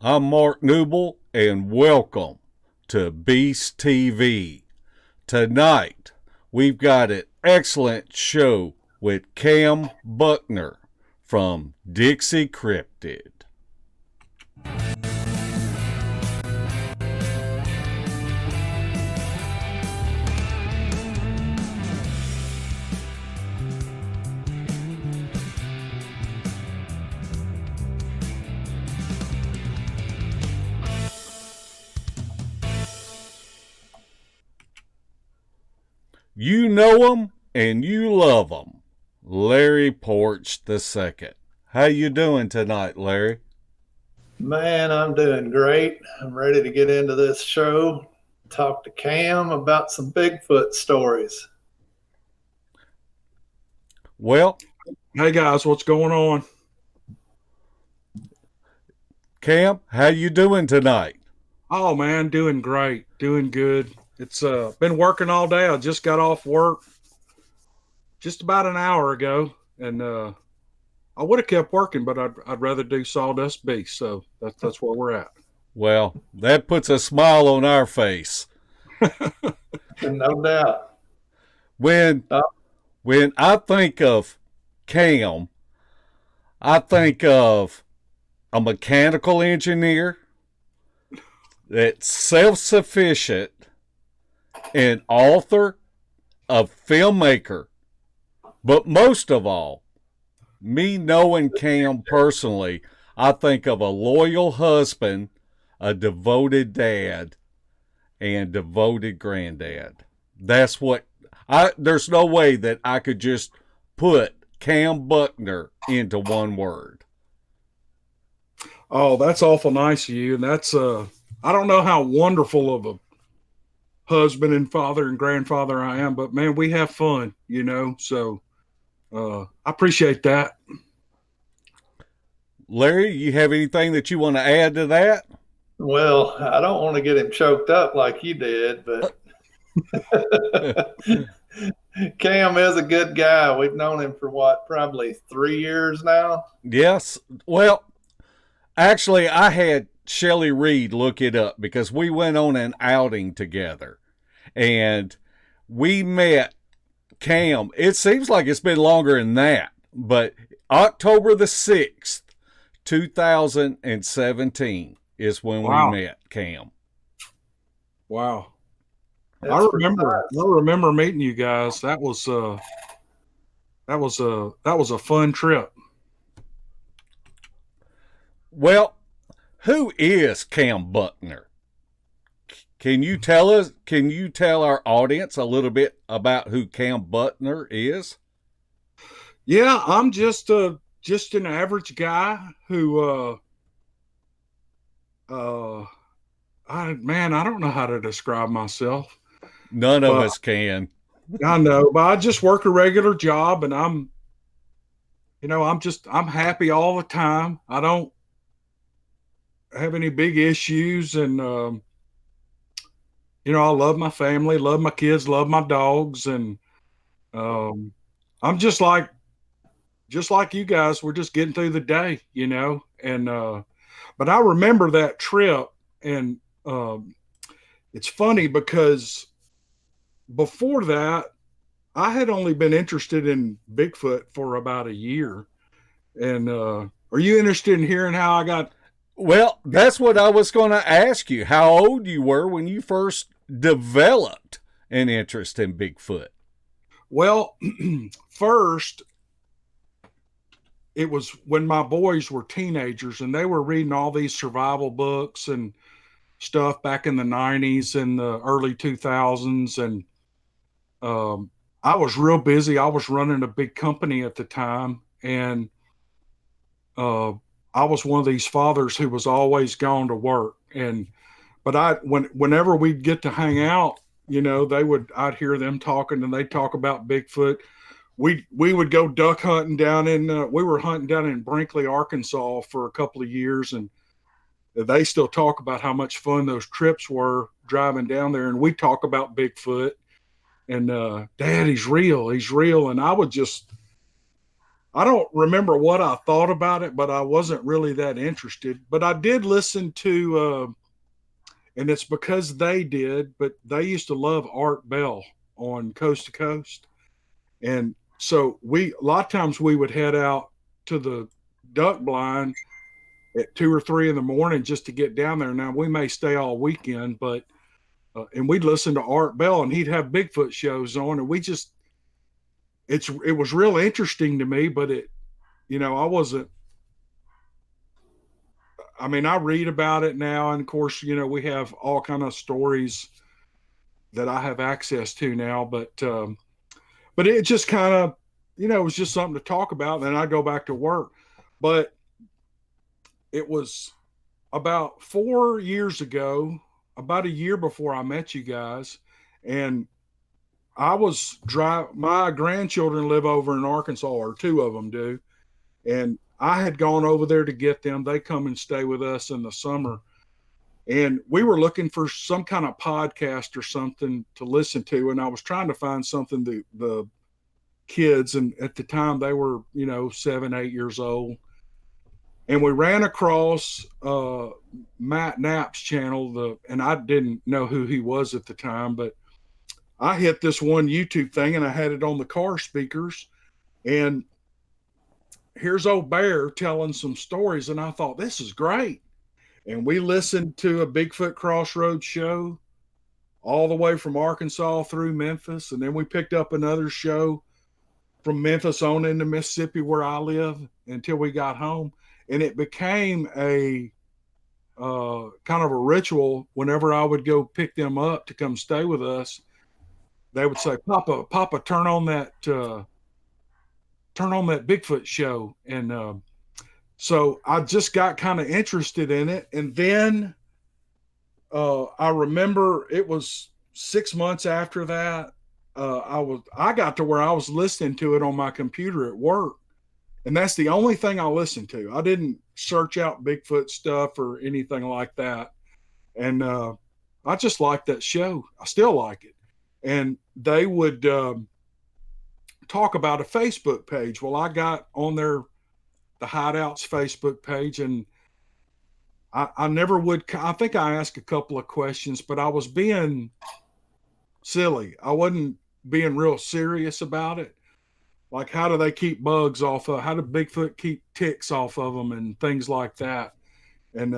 I'm Mark Newble, and welcome to Beast TV. Tonight, we've got an excellent show with Cam Buckner from Dixie Cryptid. You know 'em and you love 'em. Larry Porch II. How you doing tonight, Larry? Man, I'm doing great. I'm ready to get into this show, talk to Cam about some Bigfoot stories. Well, hey guys, what's going on? Cam, how you doing tonight? Oh man, doing great, doing good. It's been working all day. I just got off work just about an hour ago, and I would have kept working, but I'd rather do Sawdust Beast. So that's where we're at. Well, that puts a smile on our face. No doubt. When I think of Cam, I think of a mechanical engineer that's self-sufficient, an author, a filmmaker, but most of all, me knowing Cam personally, I think of a loyal husband, a devoted dad, and devoted granddad. That's what there's no way that I could just put Cam Buckner into one word. Oh, that's awful nice of you. And that's I don't know how wonderful of a husband and father and grandfather I am, but man, we have fun, so I appreciate that. Larry, you have anything that you want to add to that? Well, I don't want to get him choked up like you did, but Cam is a good guy. We've known him for probably 3 years now? Yes. Well, actually, I had Shelly Reed look it up because we went on an outing together and we met Cam. It seems like it's been longer than that, but October the 6th, 2017 is when we met Cam. Wow. I remember meeting you guys. That was a fun trip. Well, who is Cam Buckner? Can you tell our audience a little bit about who Cam Buckner is? Yeah, I'm just an average guy who I don't know how to describe myself. None of us can. I know, but I just work a regular job and I'm happy all the time. I don't have any big issues, and I love my family, love my kids, love my dogs, and I'm just like you guys. We're just getting through the day, and but I remember that trip, and it's funny because before that I had only been interested in Bigfoot for about a year. And are you interested in hearing how I got? Well, that's what I was going to ask you, how old you were when you first developed an interest in Bigfoot. Well, first, it was when my boys were teenagers and they were reading all these survival books and stuff back in the 90s and the early 2000s. And I was real busy. I was running a big company at the time. And I was one of these fathers who was always gone to work. But whenever we'd get to hang out, I'd hear them talking and they'd talk about Bigfoot. We would go duck hunting we were hunting down in Brinkley, Arkansas for a couple of years. And they still talk about how much fun those trips were driving down there. And we talk about Bigfoot and, Dad, he's real. He's real. And I I don't remember what I thought about it, but I wasn't really that interested. But I did listen to, and it's because they did, but they used to love Art Bell on Coast to Coast. And so a lot of times we would head out to the duck blind at 2 or 3 in the morning just to get down there. Now we may stay all weekend, but, and we'd listen to Art Bell and he'd have Bigfoot shows on, and it was real interesting to me, but I read about it now. And of course, we have all kind of stories that I have access to now, but it just kind of, it was just something to talk about. And then I go back to work, but it was about 4 years ago, about a year before I met you guys. And my grandchildren live over in Arkansas, or 2 of them do. And I had gone over there to get them. They come and stay with us in the summer. And we were looking for some kind of podcast or something to listen to. And I was trying to find something the kids, and at the time they were, 7, 8 years old. And we ran across Matt Knapp's channel, and I didn't know who he was at the time, but I hit this one YouTube thing and I had it on the car speakers, and here's old Bear telling some stories, and I thought, this is great. And we listened to a Bigfoot Crossroads show all the way from Arkansas through Memphis, and then we picked up another show from Memphis on into Mississippi, where I live, until we got home. And it became a kind of a ritual. Whenever I would go pick them up to come stay with us, they would say, Papa, turn on that Bigfoot show. And so I just got kind of interested in it. And then I remember it was 6 months after that, I got to where I was listening to it on my computer at work. And that's the only thing I listened to. I didn't search out Bigfoot stuff or anything like that. And I just liked that show. I still like it. And they would talk about a Facebook page. Well, I got on the Hideout's Facebook page, and I never would. I think I asked a couple of questions, but I was being silly. I wasn't being real serious about it. Like, how do they keep bugs off of? How do Bigfoot keep ticks off of them and things like that? And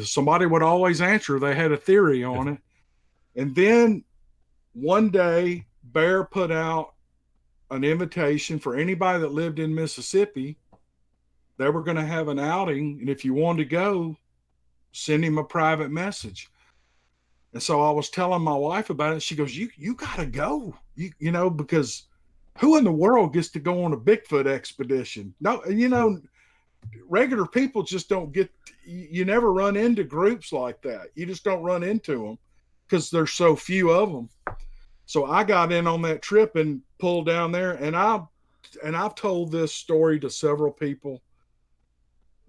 somebody would always answer. They had a theory on it. And then one day, Bear put out an invitation for anybody that lived in Mississippi. They were going to have an outing, and if you wanted to go, send him a private message. And so I was telling my wife about it. She goes, "You got to go, because who in the world gets to go on a Bigfoot expedition?" No, regular people just don't get. You never run into groups like that. You just don't run into them because there's so few of them. So I got in on that trip and pulled down there, and I've told this story to several people,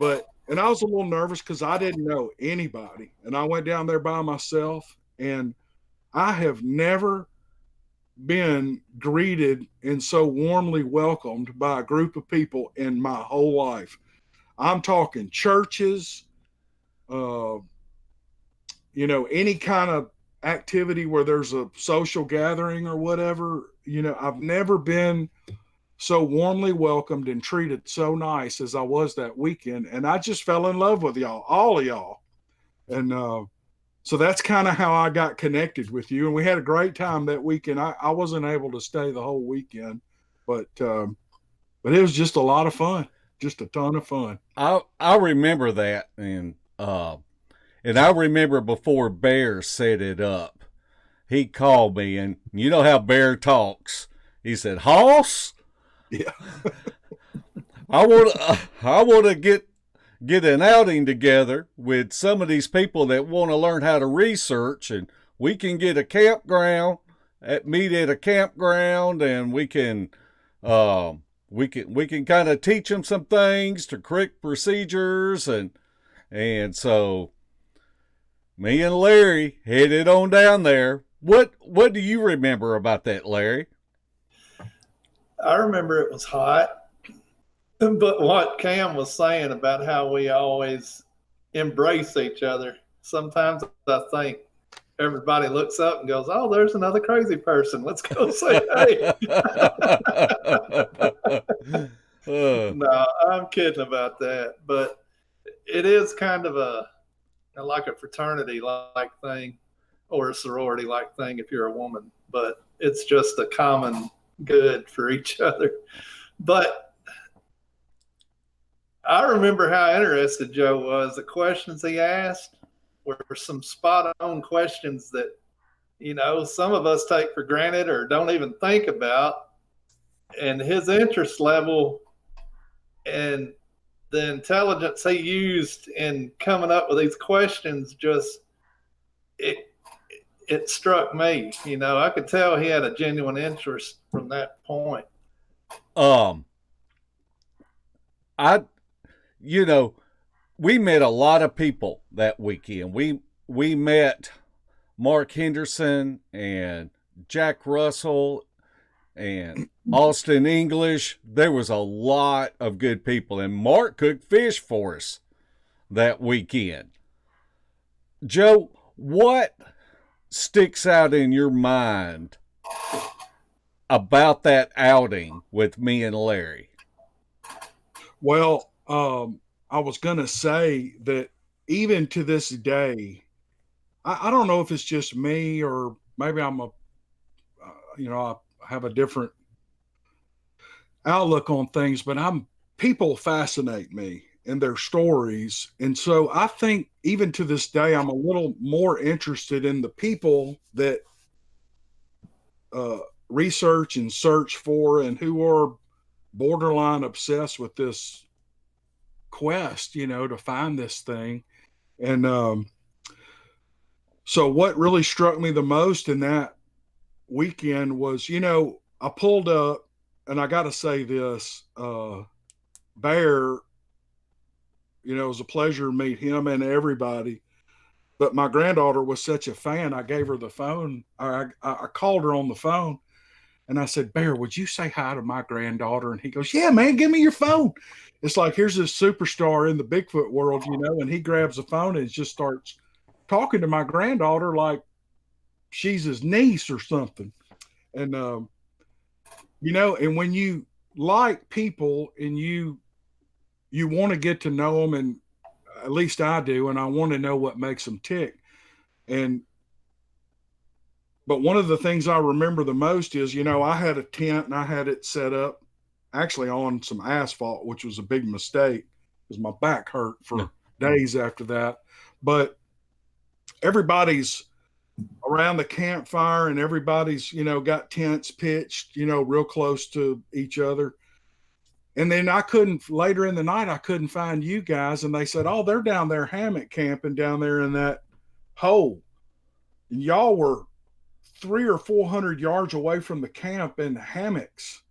and I was a little nervous because I didn't know anybody, and I went down there by myself, and I have never been greeted and so warmly welcomed by a group of people in my whole life. I'm talking churches, any kind of activity where there's a social gathering or whatever. I've never been so warmly welcomed and treated so nice as I was that weekend. And I just fell in love with y'all, all of y'all. And so that's kind of how I got connected with you. And we had a great time that weekend. I wasn't able to stay the whole weekend, but it was just a lot of fun, just a ton of fun. I remember that. And I remember before Bear set it up, he called me, and you know how Bear talks. He said, "Hoss, yeah, I want to get an outing together with some of these people that want to learn how to research, and we can get a campground, meet at a campground, and we can kind of teach them some things to correct procedures, and so me and Larry headed on down there. What do you remember about that, Larry?" I remember it was hot. But what Cam was saying about how we always embrace each other, sometimes I think everybody looks up and goes, "Oh, there's another crazy person. Let's go say hey." No, I'm kidding about that. But it is kind of like a fraternity like thing or a sorority like thing if you're a woman. But it's just a common good for each other. But I remember how interested Joe was. The questions he asked were some spot on questions that, some of us take for granted or don't even think about. And his interest level and the intelligence he used in coming up with these questions it struck me. I could tell he had a genuine interest from that point. I we met a lot of people that weekend. We met Mark Henderson and Jack Russell and Austin English. There was a lot of good people, and Mark cooked fish for us that weekend. Joe, what sticks out in your mind about that outing with me and Larry? Well, I was going to say that even to this day, I don't know if it's just me or maybe I'm I have a different outlook on things, but people fascinate me and their stories. And so I think even to this day, I'm a little more interested in the people that research and search for and who are borderline obsessed with this quest, to find this thing. And so what really struck me the most in that weekend was, I pulled up, and I got to say this, Bear, it was a pleasure to meet him and everybody. But my granddaughter was such a fan, I gave her the phone. I called her on the phone, and I said, "Bear, would you say hi to my granddaughter?" And he goes, "Yeah, man, give me your phone." It's like, here's this superstar in the Bigfoot world, and he grabs the phone and just starts talking to my granddaughter like she's his niece or something. And, and when you like people and you want to get to know them, and at least I do, and I want to know what makes them tick. But one of the things I remember the most is, I had a tent and I had it set up actually on some asphalt, which was a big mistake because my back hurt for days after that. But everybody's around the campfire and everybody's, got tents pitched, real close to each other. And then later in the night, I couldn't find you guys. And they said, "Oh, they're down there hammock camping down there in that hole." And y'all were 300 or 400 yards away from the camp in hammocks.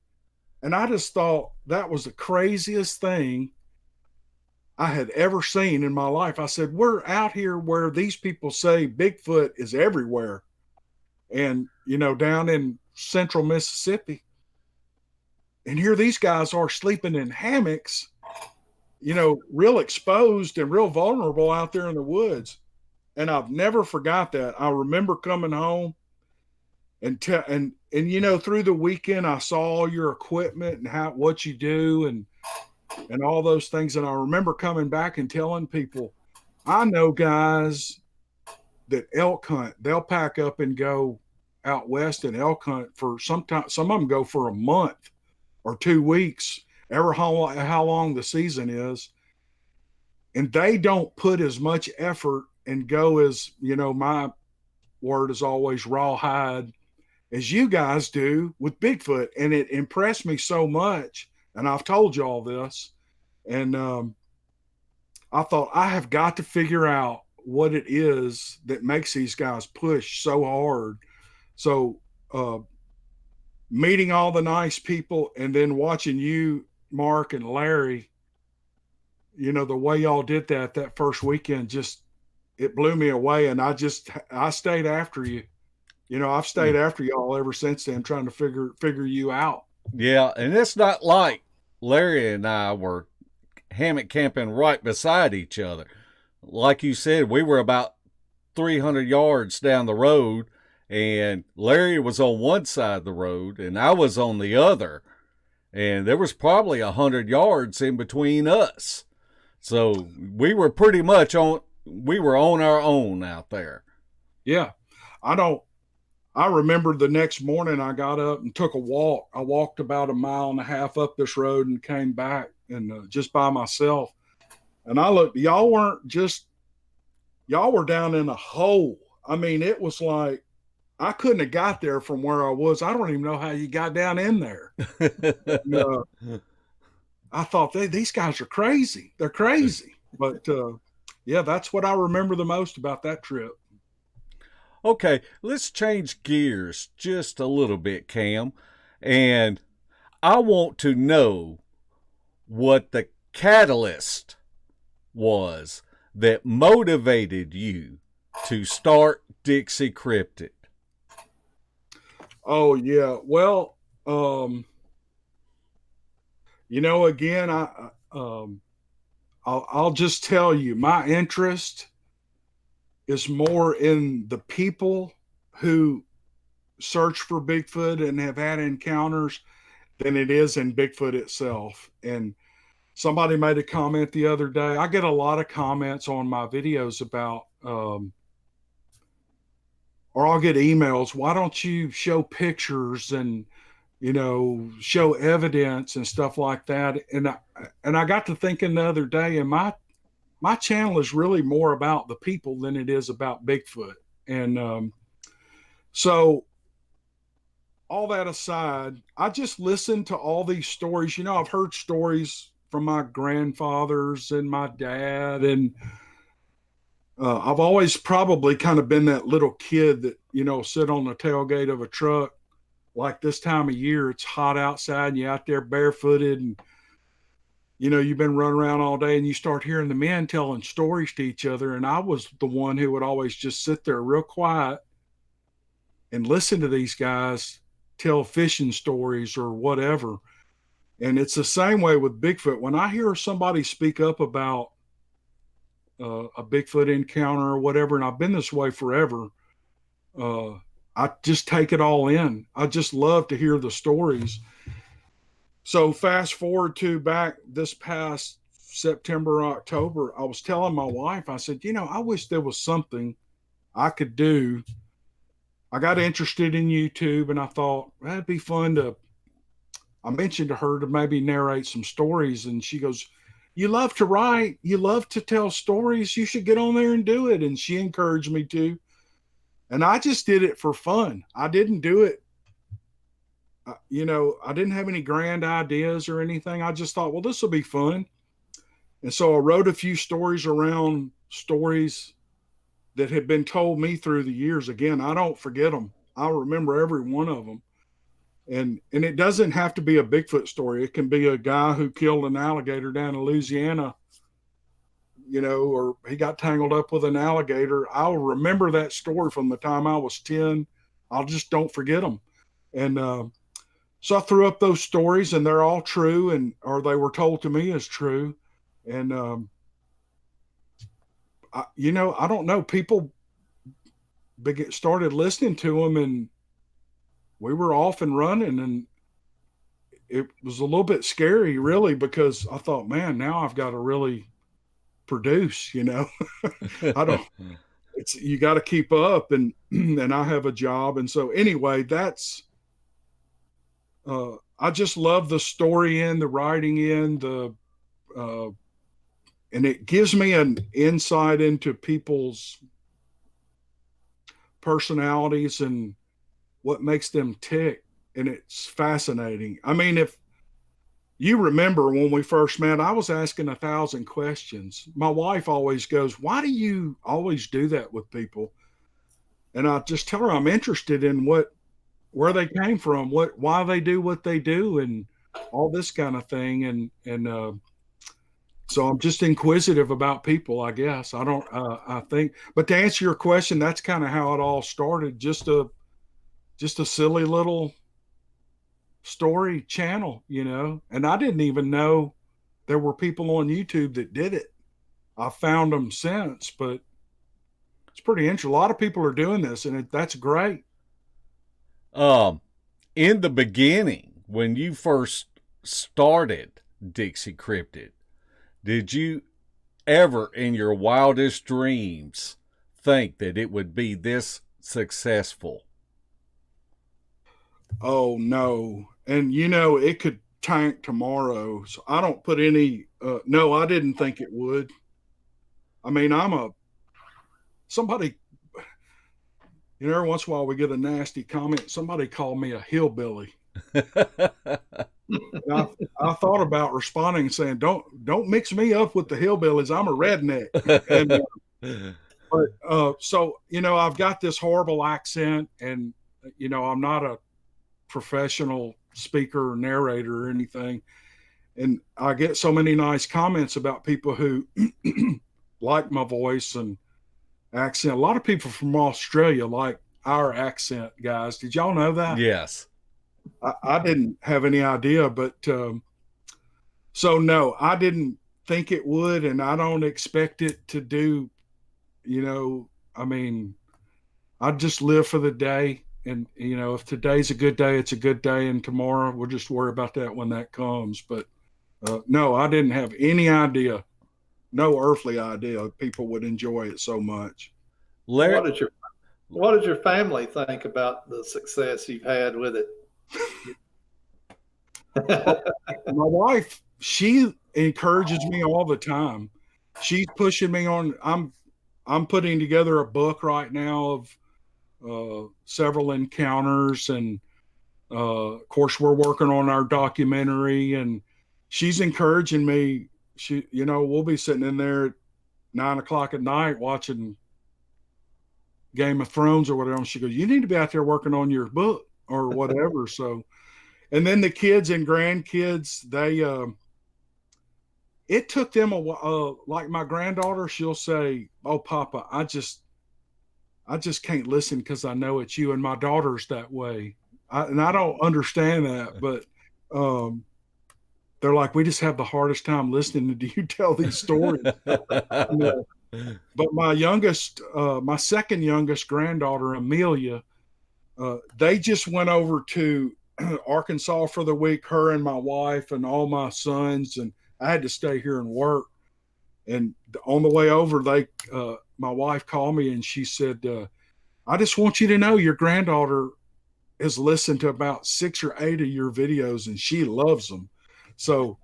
And I just thought that was the craziest thing I had ever seen in my life. I said, we're out here where these people say Bigfoot is everywhere. And, down in central Mississippi. And here these guys are sleeping in hammocks, real exposed and real vulnerable out there in the woods. And I've never forgot that. I remember coming home and through the weekend, I saw all your equipment and what you do and all those things. And I remember coming back and telling people, I know guys that elk hunt. They'll pack up and go out west and elk hunt for sometimes. Some of them go for a month or 2 weeks, how long the season is. And they don't put as much effort and go as, my word is always rawhide, as you guys do with Bigfoot. And it impressed me so much. And I've told you all this. And I thought, I have got to figure out what it is that makes these guys push so hard. So meeting all the nice people and then watching you, Mark and Larry, the way y'all did that first weekend, it blew me away. And I stayed after you. I've stayed after y'all ever since then, trying to figure you out. Yeah, and it's not like Larry and I were hammock camping right beside each other. Like you said, we were about 300 yards down the road, and Larry was on one side of the road, and I was on the other. And there was probably 100 yards in between us. So we were pretty much we were on our own out there. Yeah. I remember the next morning I got up and took a walk. I walked about 1.5 miles up this road and came back, and just by myself. And I looked, y'all were down in a hole. I mean, it was like, I couldn't have got there from where I was. I don't even know how you got down in there. And, I thought these guys are crazy. They're crazy. But yeah, that's what I remember the most about that trip. Okay, let's change gears just a little bit, Cam. And I want to know what the catalyst was that motivated you to start Dixie Cryptid. Oh yeah. Well, again, I'll just tell you, my interest is more in the people who search for Bigfoot and have had encounters than it is in Bigfoot itself. And somebody made a comment the other day. I get a lot of comments on my videos about, or I'll get emails, why don't you show pictures and, show evidence and stuff like that. And I got to thinking the other day, and my channel is really more about the people than it is about Bigfoot. And so all that aside, I just listened to all these stories. I've heard stories from my grandfathers and my dad, and I've always probably kind of been that little kid that, sit on the tailgate of a truck. Like this time of year, it's hot outside and you're out there barefooted, and you've been running around all day, and you start hearing the men telling stories to each other. And I was the one who would always just sit there real quiet and listen to these guys tell fishing stories or whatever. And it's the same way with Bigfoot. When I hear somebody speak up about a Bigfoot encounter or whatever, and I've been this way forever, I just take it all in. I just love to hear the stories. So fast forward to back this past September, October, I was telling my wife, I said, I wish there was something I could do. I got interested in YouTube, and I thought that'd be fun I mentioned to her to maybe narrate some stories. And she goes, you love to write, you love to tell stories, you should get on there and do it. And she encouraged me to. And I just did it for fun. I didn't do it. I didn't have any grand ideas or anything. I just thought, well, this will be fun. And so I wrote a few stories around stories that had been told me through the years. Again, I don't forget them. I remember every one of them. And it doesn't have to be a Bigfoot story. It can be a guy who killed an alligator down in Louisiana, or he got tangled up with an alligator. I'll remember that story from the time I was 10. I'll just don't forget them. And so I threw up those stories, and they're all true, or they were told to me as true. And, I don't know. People started listening to them, and we were off and running, and it was a little bit scary, really, because I thought, man, now I've got to really produce, I don't, you got to keep up, and I have a job. And so anyway, that's, I just love the story the writing and it gives me an insight into people's personalities and what makes them tick. And it's fascinating. I mean, if you remember when we first met, I was asking 1,000 questions. My wife always goes, why do you always do that with people? And I just tell her I'm interested in where they came from, why they do what they do, and all this kind of thing. And so I'm just inquisitive about people, I guess. I think, but to answer your question, that's kind of how it all started. Just a silly little story channel, you know, and I didn't even know there were people on YouTube that did it. I found them since, but it's pretty interesting. A lot of people are doing this, and that's great. In the beginning, when you first started Dixie Cryptid, did you ever in your wildest dreams think that it would be this successful? Oh no. And you know, it could tank tomorrow. So I don't put any no, I didn't think it would. I mean, somebody, you know, every once in a while we get a nasty comment. Somebody called me a hillbilly. I thought about responding and saying, don't mix me up with the hillbillies. I'm a redneck. So, you know, I've got this horrible accent, and, you know, I'm not a professional speaker or narrator or anything. And I get so many nice comments about people who like my voice and accent. A lot of people from Australia like our accent, guys. Did y'all know that? Yes. I didn't have any idea, but so no, I didn't think it would, and I don't expect it to do, you know, I mean, I just live for the day, and, you know, if today's a good day, it's a good day, and tomorrow we'll just worry about that when that comes. But no, I didn't have any idea, no earthly idea people would enjoy it so much. What did your family think about the success you've had with it? My wife, she encourages me all the time. She's pushing me on. I'm putting together a book right now of several encounters, and of course we're working on our documentary, and she's encouraging me. She, you know, we'll be sitting in there at 9 o'clock at night watching Game of Thrones or whatever. And she goes, "You need to be out there working on your book or whatever." So, and then the kids and grandkids, they, it took them a while. Like my granddaughter, she'll say, "Oh, Papa, I just can't listen because I know it's you." And my daughter's that way. And I don't understand that, but they're like, "We just have the hardest time listening to you tell these stories." But my second youngest granddaughter, Amelia, they just went over to Arkansas for the week, her and my wife and all my sons, and I had to stay here and work. And on the way over, my wife called me and she said, "I just want you to know your granddaughter has listened to about 6 or 8 of your videos and she loves them." So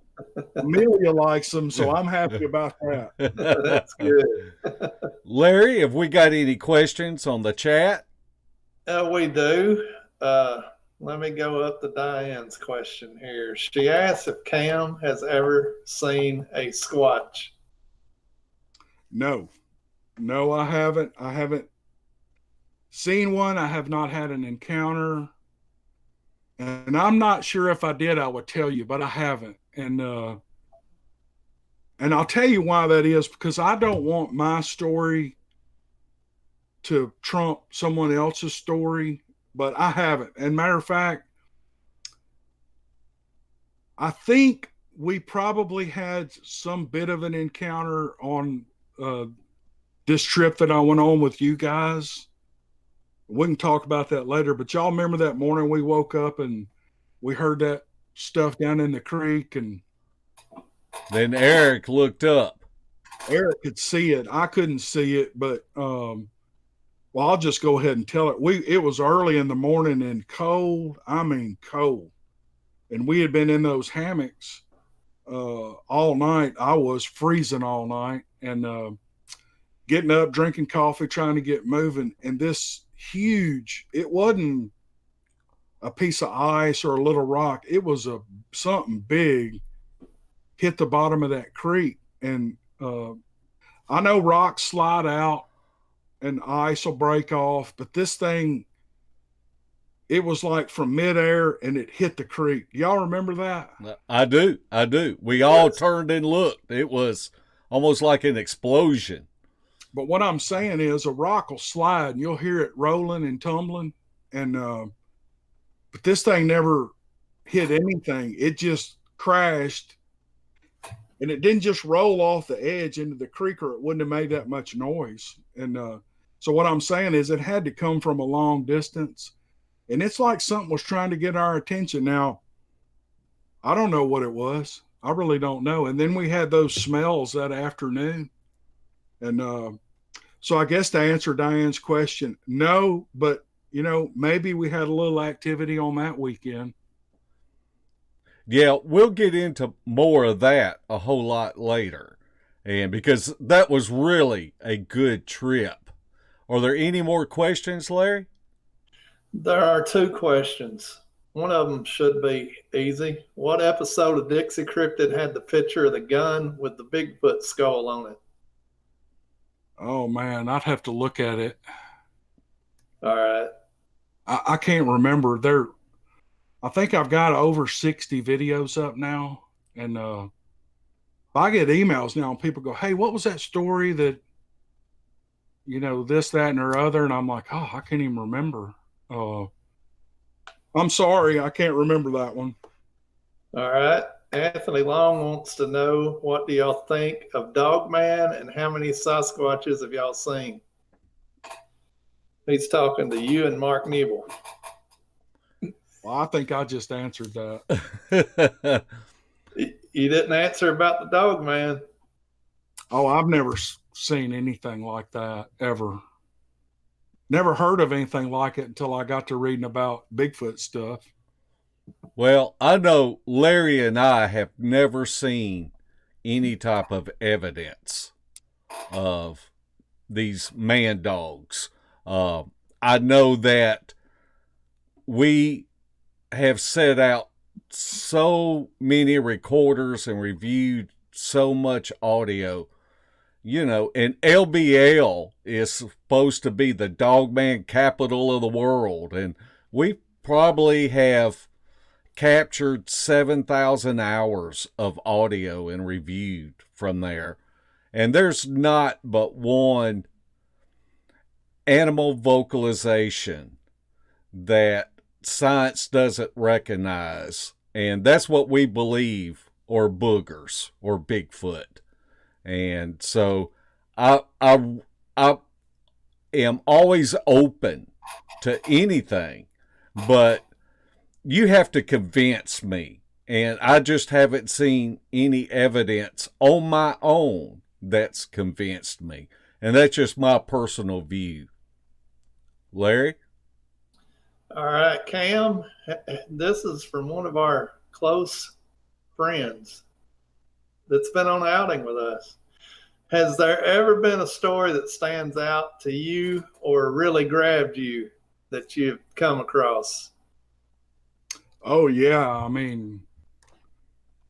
Amelia likes them, so I'm happy about that. That's good. Larry, have we got any questions on the chat? We do. Let me go up to Diane's question here. She asks if Cam has ever seen a squatch. No, I haven't. I haven't seen one. I have not had an encounter. And I'm not sure if I did, I would tell you, but I haven't. And I'll tell you why that is, because I don't want my story to trump someone else's story, but I haven't. And matter of fact, I think we probably had some bit of an encounter on this trip that I went on with you guys. We can talk about that later, but y'all remember that morning we woke up and we heard that stuff down in the creek, and then Eric looked up. Eric could see it. I couldn't see it, but well, I'll just go ahead and tell it. It was early in the morning and cold. I mean cold. And we had been in those hammocks all night. I was freezing all night, and getting up, drinking coffee, trying to get moving. And this huge, it wasn't a piece of ice or a little rock. It was something big hit the bottom of that creek. And I know rocks slide out and ice will break off, but this thing, it was like from midair and it hit the creek. Y'all remember that? I do. We all turned and looked. It was almost like an explosion. But what I'm saying is a rock will slide and you'll hear it rolling and tumbling. And but this thing never hit anything. It just crashed, and it didn't just roll off the edge into the creek, or it wouldn't have made that much noise. And so what I'm saying is it had to come from a long distance, and it's like something was trying to get our attention. Now, I don't know what it was. I really don't know. And then we had those smells that afternoon. And so I guess to answer Diane's question, no, but maybe we had a little activity on that weekend. Yeah, we'll get into more of that a whole lot later. And because that was really a good trip. Are there any more questions, Larry? There are 2 questions. One of them should be easy. What episode of Dixie Cryptid had the picture of the gun with the Bigfoot skull on it? Oh, man, I'd have to look at it. All right. I can't remember. I think I've got over 60 videos up now. And I get emails now and people go, hey, what was that story that, this, that, and or other? And I'm like, oh, I can't even remember. I'm sorry, I can't remember that one. All right. Anthony Long wants to know, what do y'all think of Dogman and how many Sasquatches have y'all seen? He's talking to you and Mark Nebel. Well, I think I just answered that. You didn't answer about the Dogman. Oh, I've never seen anything like that ever. Never heard of anything like it until I got to reading about Bigfoot stuff. Well, I know Larry and I have never seen any type of evidence of these man dogs. I know that we have set out so many recorders and reviewed so much audio, and LBL is supposed to be the dogman capital of the world. And we probably have captured 7,000 hours of audio and reviewed from there. And there's not but one animal vocalization that science doesn't recognize. And that's what we believe are boogers or Bigfoot. And so I am always open to anything, but you have to convince me. And I just haven't seen any evidence on my own that's convinced me. And that's just my personal view. Larry? All right, Cam, this is from one of our close friends that's been on an outing with us. Has there ever been a story that stands out to you or really grabbed you that you've come across? Oh, yeah. I mean,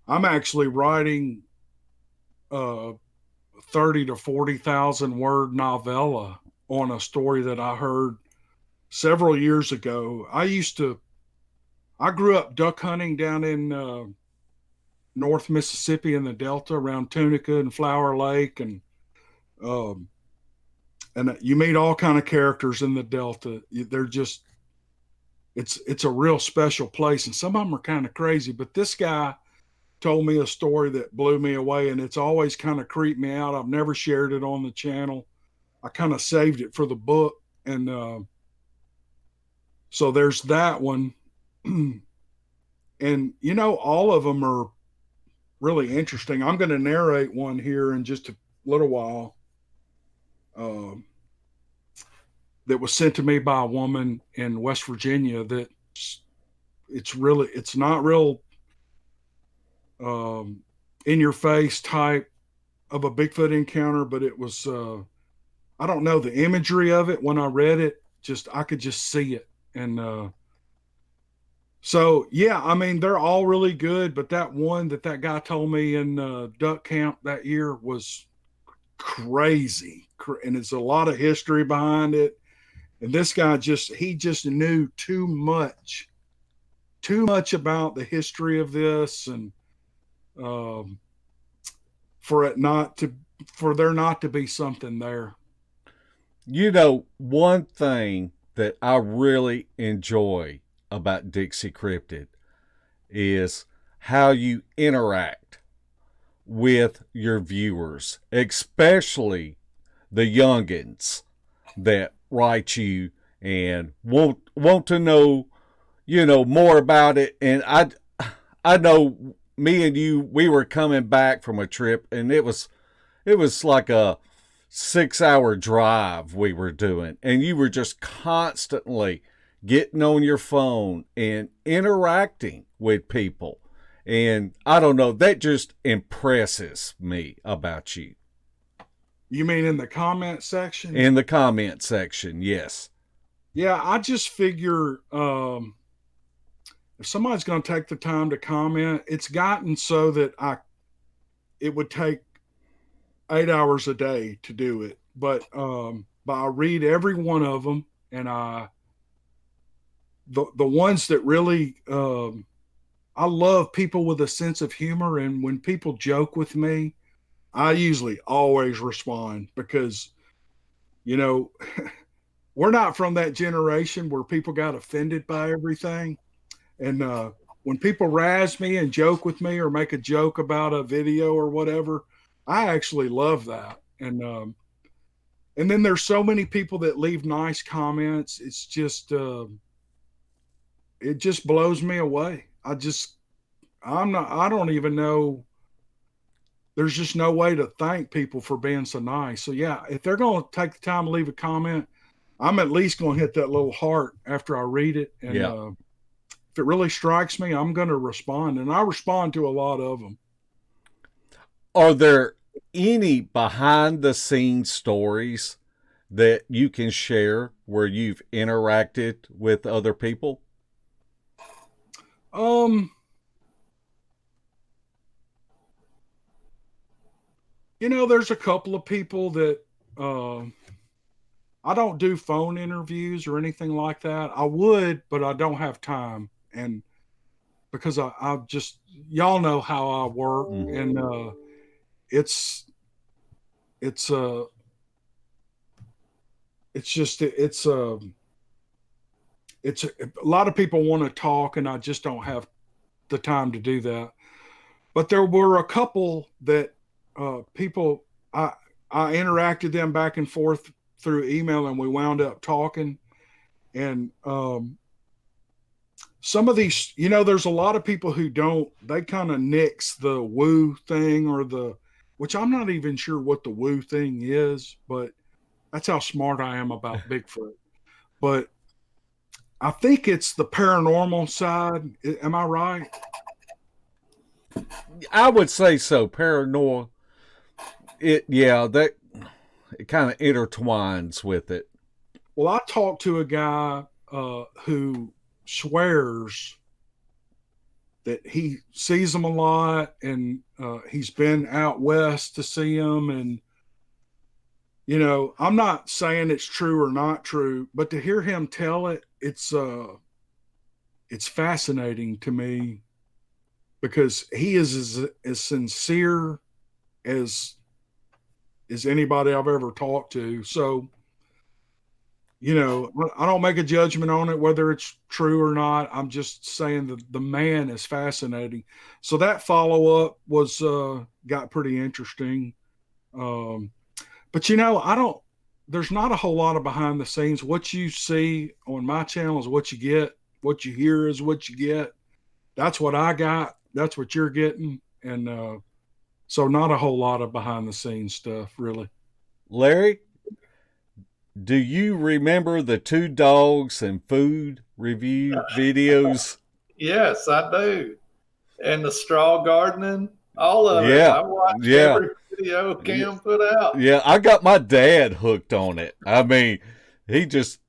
I'm actually writing a 30 to 40,000 word novella on a story that I heard several years ago. I grew up duck hunting down in North Mississippi in the Delta around Tunica and Flower Lake. And you meet all kind of characters in the Delta. They're just, it's a real special place. And some of them are kind of crazy, but this guy told me a story that blew me away, and it's always kind of creeped me out. I've never shared it on the channel. I kind of saved it for the book. And so there's that one. And, all of them are really interesting. I'm going to narrate one here in just a little while that was sent to me by a woman in West Virginia that it's not real in your face type of a Bigfoot encounter, but it was, I don't know, the imagery of it when I read it, I could just see it. And so, yeah, I mean, they're all really good, but that one that guy told me in duck camp that year was crazy. And it's a lot of history behind it. And this guy he just knew too much about the history of this. And for there not to be something there. One thing that I really enjoy about Dixie Cryptid is how you interact with your viewers, especially the youngins that write you and want to know, more about it. And I know me and you, we were coming back from a trip, and it was like a 6-hour drive we were doing, and you were just constantly getting on your phone and interacting with people. And I don't know, that just impresses me about you. You mean in the comment section? In the comment section, yes. Yeah, I just figure if somebody's going to take the time to comment, it's gotten so that it would take 8 hours a day to do it. But I read every one of them, and the ones that really I love people with a sense of humor, and when people joke with me, I usually always respond because, we're not from that generation where people got offended by everything. And when people razz me and joke with me or make a joke about a video or whatever, I actually love that. And then there's so many people that leave nice comments. It's just, it just blows me away. I don't even know. There's just no way to thank people for being so nice. So yeah, if they're going to take the time to leave a comment, I'm at least going to hit that little heart after I read it. And if it really strikes me, I'm going to respond. And I respond to a lot of them. Are there any behind the scenes stories that you can share where you've interacted with other people? There's a couple of people that I don't do phone interviews or anything like that. I would, but I don't have time. And because I just, y'all know how I work, and it's a lot of people want to talk, and I just don't have the time to do that. But there were a couple that people, I interacted them back and forth through email, and we wound up talking. And some of these, there's a lot of people who they kind of nix the woo thing, which I'm not even sure what the woo thing is, but that's how smart I am about Bigfoot. But I think it's the paranormal side. Am I right? I would say so. Paranormal. It kind of intertwines with it. Well, I talked to a guy who swears that he sees them a lot, and he's been out west to see them. And, I'm not saying it's true or not true, but to hear him tell it, it's fascinating to me, because he is as sincere as anybody I've ever talked to. So, I don't make a judgment on it, whether it's true or not. I'm just saying that the man is fascinating. So that follow-up was, got pretty interesting. But there's not a whole lot of behind the scenes. What you see on my channel is what you get. What you hear is what you get. That's what I got. That's what you're getting. And, so not a whole lot of behind the scenes stuff, really. Larry, do you remember the 2 dogs and food review videos? Yes, I do. And the straw gardening, all of it. I watched every video Cam put out. Yeah, I got my dad hooked on it. I mean, he just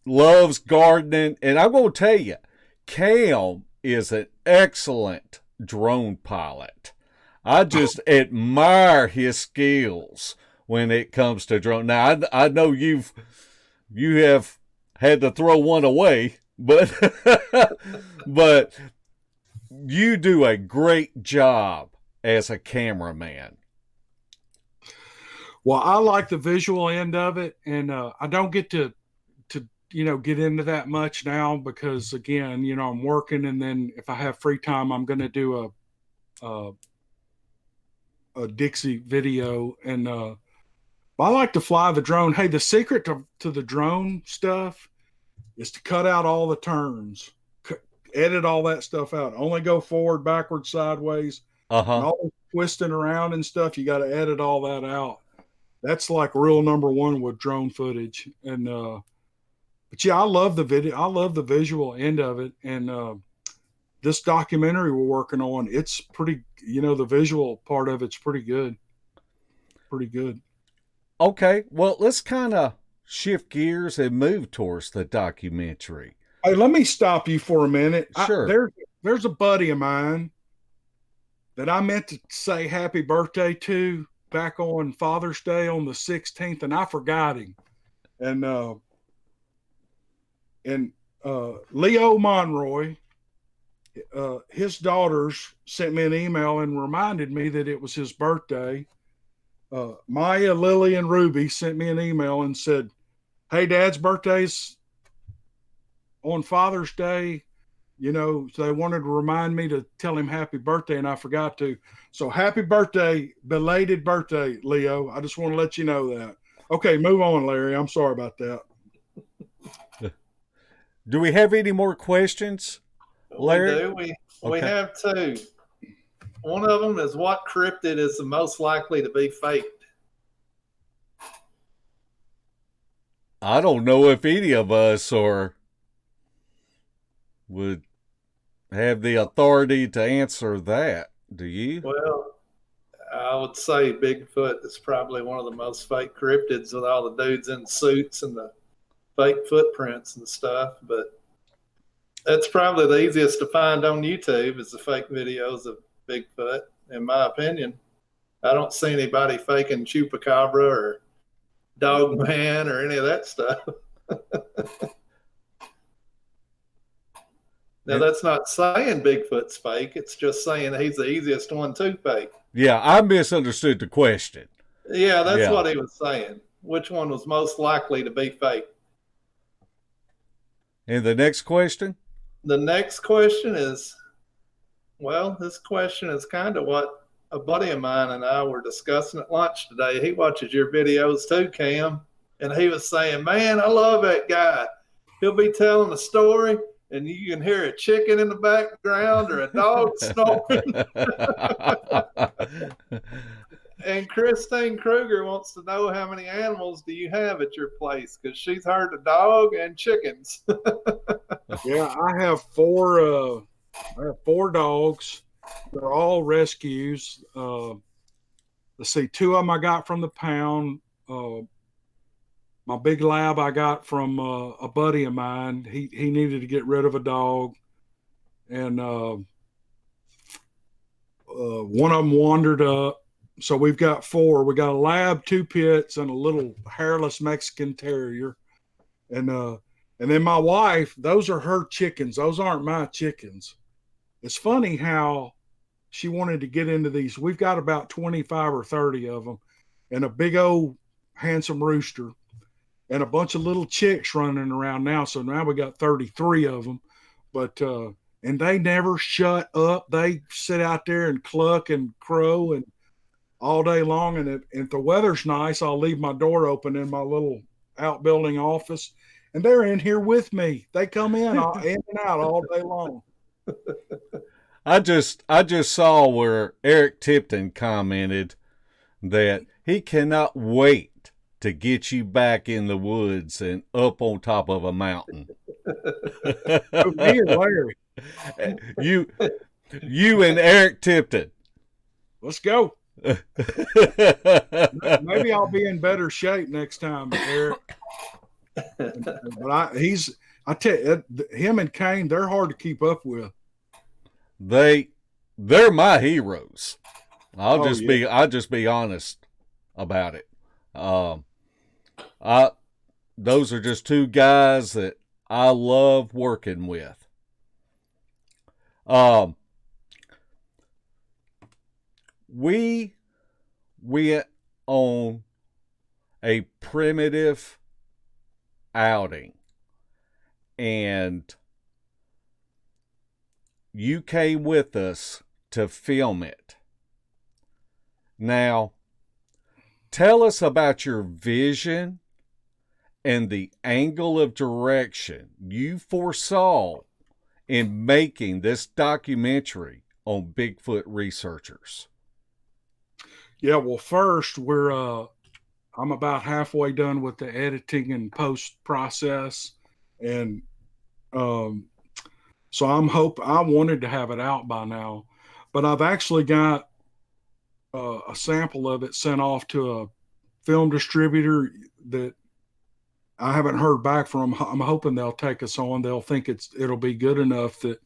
loves gardening. And I'm going to tell you, Cam is an excellent drone pilot. I just admire his skills when it comes to drone. Now, I know you have had to throw one away, but but you do a great job as a cameraman. Well, I like the visual end of it, and I don't get to get into that much now because again, I'm working, and then if I have free time, I'm going to do a Dixie video, and I like to fly the drone. Hey, the secret to the drone stuff is to cut out all the turns, edit all that stuff out. Only go forward, backwards, sideways, and all the twisting around and stuff. You got to edit all that out. That's like rule number one with drone footage. And but yeah, I love the video. I love the visual end of it. And this documentary we're working on, it's pretty. The visual part of it's pretty good. Pretty good. Okay, well, let's kind of shift gears and move towards the documentary. Hey, let me stop you for a minute. Sure. There's a buddy of mine that I meant to say happy birthday to back on Father's Day on the 16th, and I forgot him. And Leo Monroy, his daughters sent me an email and reminded me that it was his birthday. Maya, Lily, and Ruby sent me an email and said, "Hey, Dad's birthday's on Father's Day. So they wanted to remind me to tell him happy birthday, and I forgot to. So happy birthday, belated birthday, Leo. I just want to let you know that." Okay, move on, Larry. I'm sorry about that. Do we have any more questions, Larry? We do. We have two. One of them is, what cryptid is the most likely to be faked? I don't know if any of us would have the authority to answer that. Do you? Well, I would say Bigfoot is probably one of the most fake cryptids with all the dudes in suits and the fake footprints and stuff. But that's probably the easiest to find on YouTube is the fake videos of Bigfoot, in my opinion. I don't see anybody faking Chupacabra or Dogman or any of that stuff. Now, that's not saying Bigfoot's fake. It's just saying he's the easiest one to fake. Yeah, I misunderstood the question. Yeah, that's what he was saying. Which one was most likely to be fake? And the next question? The next question is, well, this question is kind of what a buddy of mine and I were discussing at lunch today. He watches your videos too, Cam. And he was saying, man, I love that guy. He'll be telling a story and you can hear a chicken in the background or a dog snoring. And Christine Kruger wants to know, how many animals do you have at your place? Because she's heard a dog and chickens. Yeah, I have four dogs. They're all rescues. Let's see, two of them I got from the pound. My big lab I got from a buddy of mine. He needed to get rid of a dog, and one of them wandered up. So we've got four. We got a lab, two pits, and a little hairless Mexican terrier. And then my wife, those are her chickens. Those aren't my chickens. It's funny how she wanted to get into these. We've got about 25 or 30 of them, and a big old handsome rooster, and a bunch of little chicks running around now. So now we got 33 of them. But and they never shut up. They sit out there and cluck and crow and all day long. And if the weather's nice, I'll leave my door open in my little outbuilding office, and they're in here with me. They come in and out all day long. I just saw where Eric Tipton commented that he cannot wait to get you back in the woods and up on top of a mountain. Me and Larry. You and Eric Tipton. Let's go. Maybe I'll be in better shape next time, Eric. But I tell you, him and Kane, they're hard to keep up with. They're my heroes. I'll just be honest about it. Those are just two guys that I love working with. We went on a primitive outing and you came with us to film it. Now, tell us about your vision and the angle of direction you foresaw in making this documentary on Bigfoot researchers. Yeah, well, first I'm about halfway done with the editing and post process, and so I wanted to have it out by now, but I've actually got a sample of it sent off to a film distributor that I haven't heard back from. I'm hoping they'll take us on. They'll think it'll be good enough that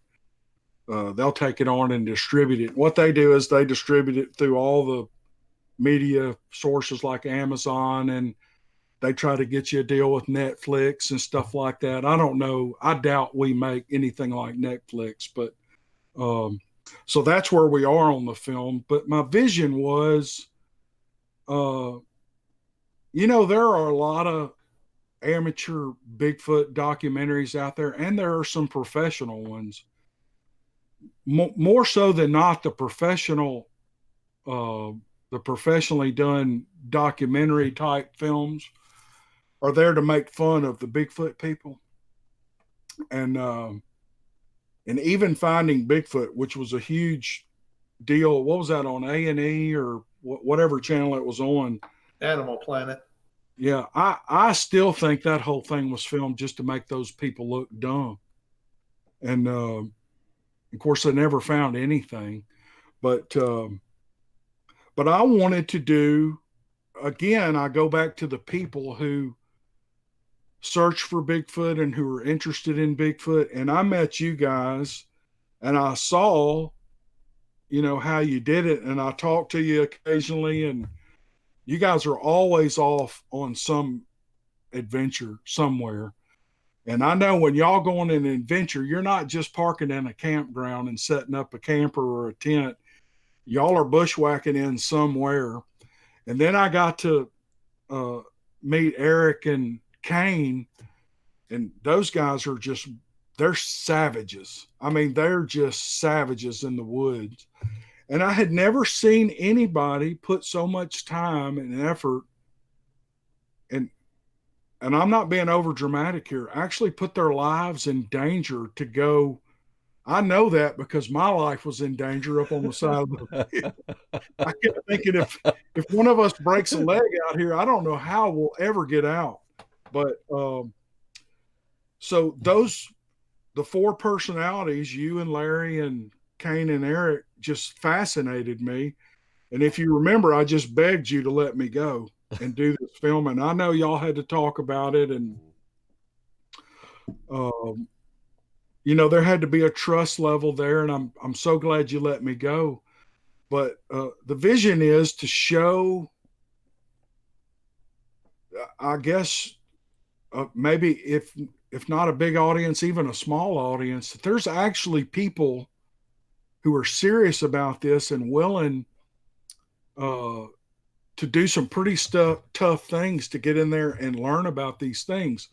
they'll take it on and distribute it. What they do is they distribute it through all the media sources like Amazon, and they try to get you a deal with Netflix and stuff like that. I don't know. I doubt we make anything like Netflix, but so that's where we are on the film. But my vision was, there are a lot of amateur Bigfoot documentaries out there, and there are some professional ones. More so than not, the professionally done documentary type films are there to make fun of the Bigfoot people. And even Finding Bigfoot, which was a huge deal. What was that, on A&E or whatever channel it was on? Animal Planet. Yeah, I still think that whole thing was filmed just to make those people look dumb. And of course, they never found anything. But I wanted to do, again, I go back to the people who search for Bigfoot and who are interested in Bigfoot. And I met you guys, and I saw, how you did it. And I talked to you occasionally, and you guys are always off on some adventure somewhere. And I know when y'all go on an adventure, you're not just parking in a campground and setting up a camper or a tent. Y'all are bushwhacking in somewhere. And then I got to meet Eric and Kane, and those guys are they're savages. I mean, they're just savages in the woods. And I had never seen anybody put so much time and effort, and I'm not being over dramatic here, actually put their lives in danger to go. I know that because my life was in danger up on the side of the hill. I kept thinking, if one of us breaks a leg out here, I don't know how we'll ever get out. But so the four personalities, you and Larry and Kane and Eric, just fascinated me. And if you remember, I just begged you to let me go and do this filming. I know y'all had to talk about it, and there had to be a trust level there, and I'm so glad you let me go. But the vision is to show, I guess, maybe if not a big audience, even a small audience, that there's actually people who are serious about this and willing to do some pretty tough things to get in there and learn about these things.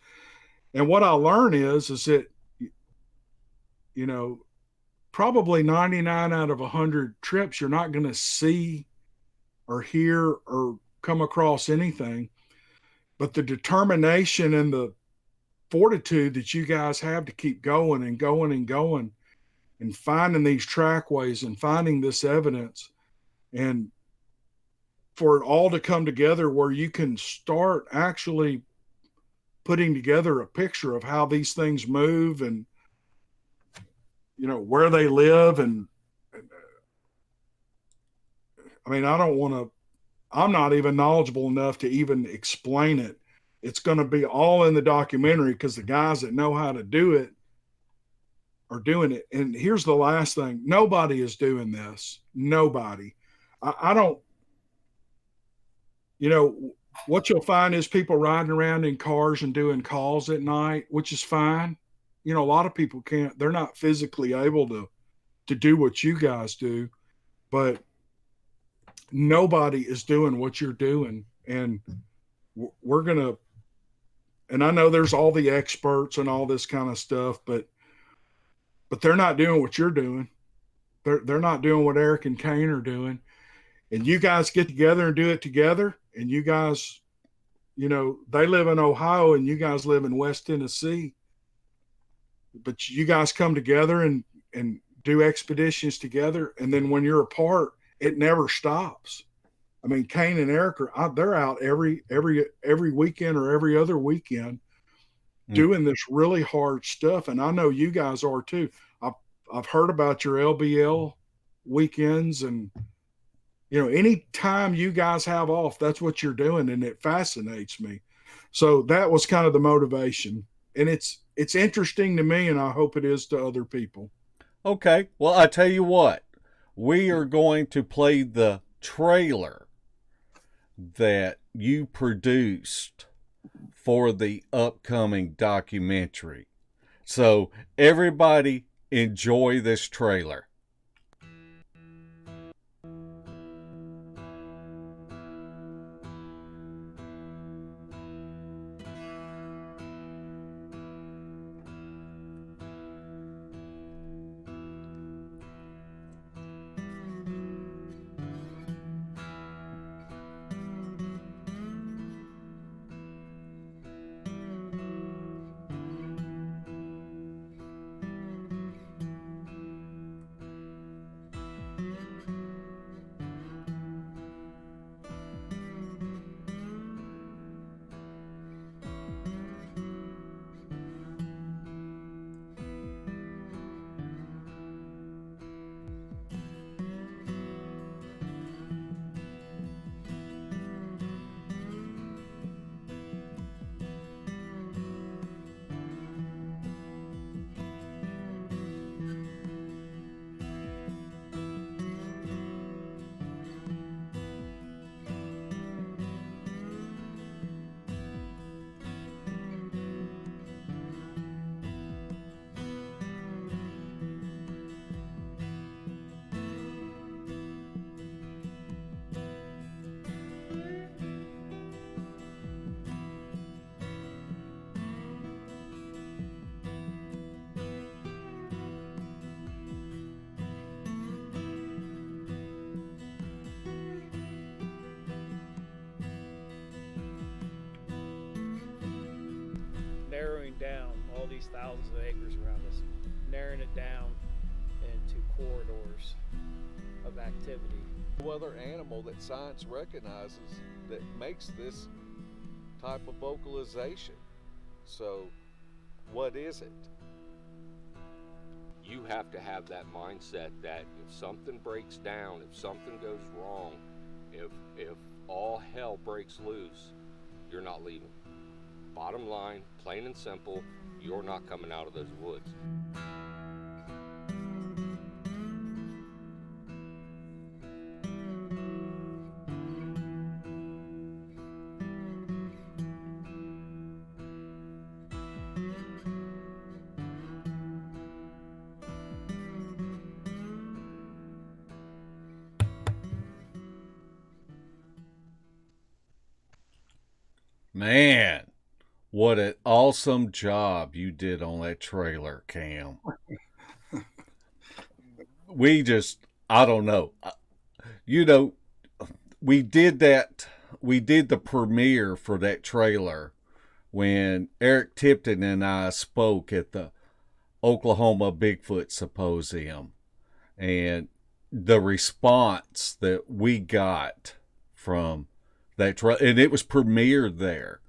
And what I learn is that, probably 99 out of 100 trips, you're not going to see or hear or come across anything. But the determination and the fortitude that you guys have to keep going and going and going and finding these trackways and finding this evidence, and for it all to come together where you can start actually putting together a picture of how these things move and, where they live. And I mean, I'm not even knowledgeable enough to even explain it. It's going to be all in the documentary because the guys that know how to do it are doing it. And here's the last thing. Nobody is doing this. Nobody. I don't, what you'll find is people riding around in cars and doing calls at night, which is fine. A lot of people can't, they're not physically able to do what you guys do, but nobody is doing what you're doing. And we're going to and I know there's all the experts and all this kind of stuff, but they're not doing what you're doing. They're not doing what Eric and Kane are doing. And you guys get together and do it together. And you guys, they live in Ohio and you guys live in West Tennessee. But you guys come together and do expeditions together. And then when you're apart, it never stops. I mean, Kane and Eric they're out every weekend or every other weekend doing this really hard stuff. And I know you guys are too. I've heard about your LBL weekends, and any time you guys have off, that's what you're doing, and it fascinates me. So that was kind of the motivation, and it's interesting to me, and I hope it is to other people. Okay, well, I tell you what, we are going to play the trailer that you produced for the upcoming documentary. So everybody enjoy this trailer. Narrowing down all these thousands of acres around us, narrowing it down into corridors of activity. No other animal that science recognizes that makes this type of vocalization. So, what is it? You have to have that mindset that if something breaks down, if something goes wrong, if all hell breaks loose, you're not leaving. Bottom line, plain and simple, you're not coming out of those woods. Man, what an awesome job you did on that trailer, Cam. I don't know. We did the premiere for that trailer when Eric Tipton and I spoke at the Oklahoma Bigfoot Symposium. And the response that we got from that trailer, and it was premiered there,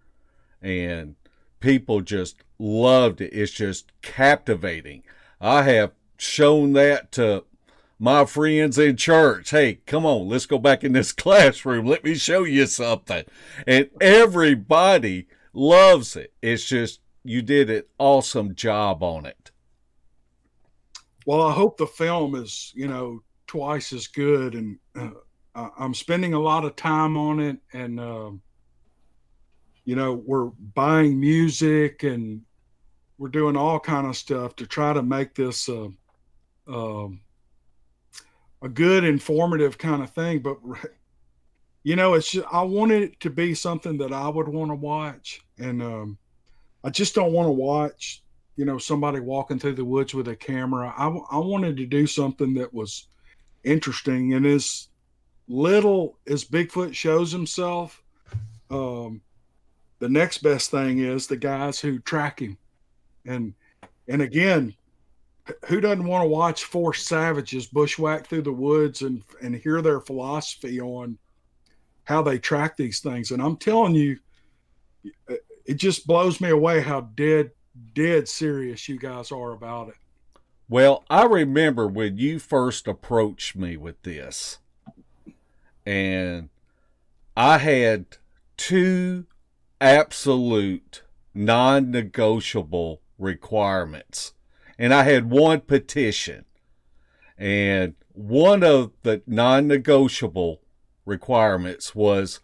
and people just loved it. It's just captivating. I have shown that to my friends in church. Hey, come on, let's go back in this classroom. Let me show you something. And everybody loves it. It's just, you did an awesome job on it. Well, I hope the film is, twice as good. And I'm spending a lot of time on it. And, we're buying music and we're doing all kind of stuff to try to make this a good, informative kind of thing. But, it's just, I wanted it to be something that I would want to watch. And I just don't want to watch, somebody walking through the woods with a camera. I wanted to do something that was interesting, and as little as Bigfoot shows himself, the next best thing is the guys who track him. And again, who doesn't want to watch four savages bushwhack through the woods and hear their philosophy on how they track these things? And I'm telling you, it just blows me away how dead serious you guys are about it. Well, I remember when you first approached me with this, and I had two absolute non-negotiable requirements. And I had one petition. And one of the non-negotiable requirements was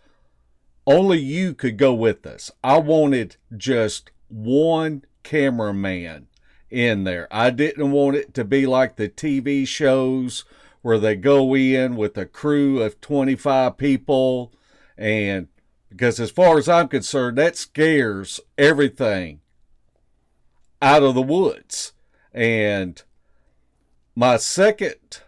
only you could go with us. I wanted just one cameraman in there. I didn't want it to be like the TV shows where they go in with a crew of 25 people. And because as far as I'm concerned, that scares everything out of the woods. And my second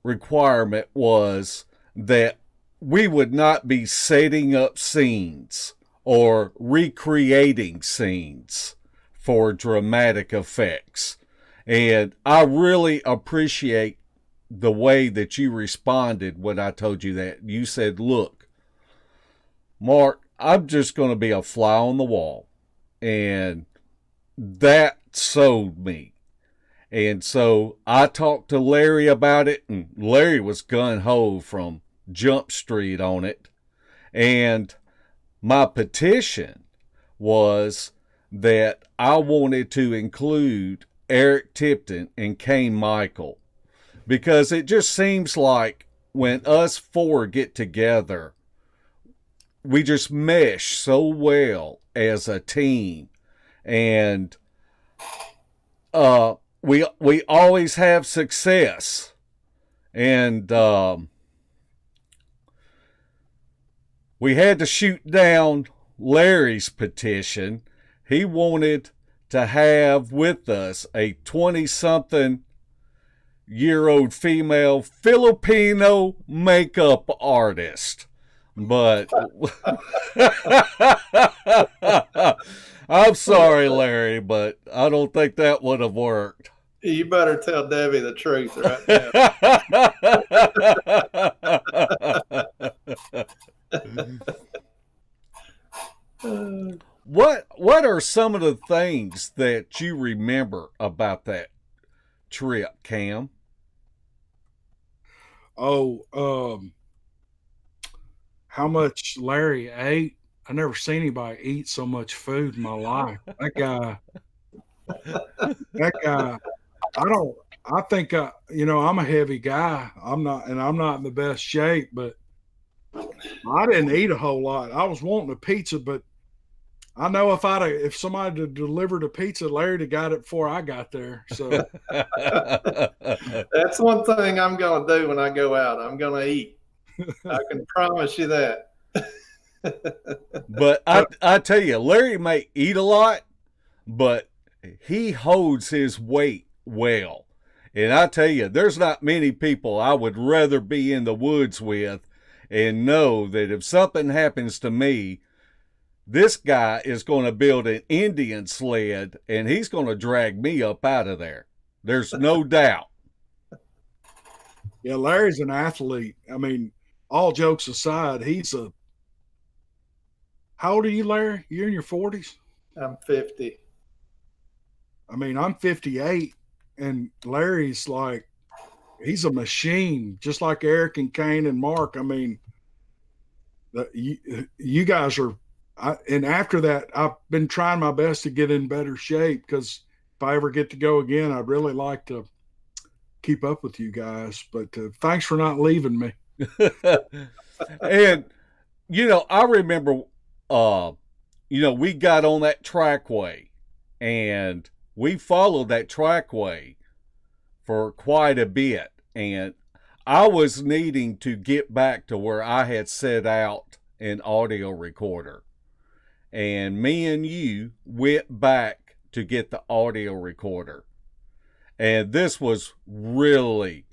requirement was that we would not be setting up scenes or recreating scenes for dramatic effects. And I really appreciate the way that you responded when I told you that. You said, look, Mark, I'm just going to be a fly on the wall. And that sold me. And so I talked to Larry about it, and Larry was gung-ho from Jump Street on it. And my petition was that I wanted to include Eric Tipton and Kane Michael, because it just seems like when us four get together, we just mesh so well as a team. And we always have success. And we had to shoot down Larry's petition. He wanted to have with us a 20-something-year-old female Filipino makeup artist. But I'm sorry, Larry, but I don't think that would have worked. You better tell Debbie the truth right now. What are some of the things that you remember about that trip, Cam? How much Larry ate. I never seen anybody eat so much food in my life. That guy, I think, I'm a heavy guy. I'm not in the best shape, but I didn't eat a whole lot. I was wanting a pizza, but I know if somebody had delivered a pizza, Larry'd have got it before I got there. So that's one thing I'm going to do when I go out. I'm going to eat. I can promise you that. But I tell you, Larry may eat a lot, but he holds his weight well. And I tell you, there's not many people I would rather be in the woods with and know that if something happens to me, this guy is going to build an Indian sled and he's going to drag me up out of there. There's no doubt. Yeah, Larry's an athlete. I mean, all jokes aside, how old are you, Larry? You're in your 40s? I'm 50. I mean, I'm 58, and Larry's like, he's a machine, just like Eric and Kane and Mark. I mean, you guys are, and after that, I've been trying my best to get in better shape, because if I ever get to go again, I'd really like to keep up with you guys. But thanks for not leaving me. And, I remember, we got on that trackway and we followed that trackway for quite a bit. And I was needing to get back to where I had set out an audio recorder. and me and you went back to get the audio recorder. And this was really,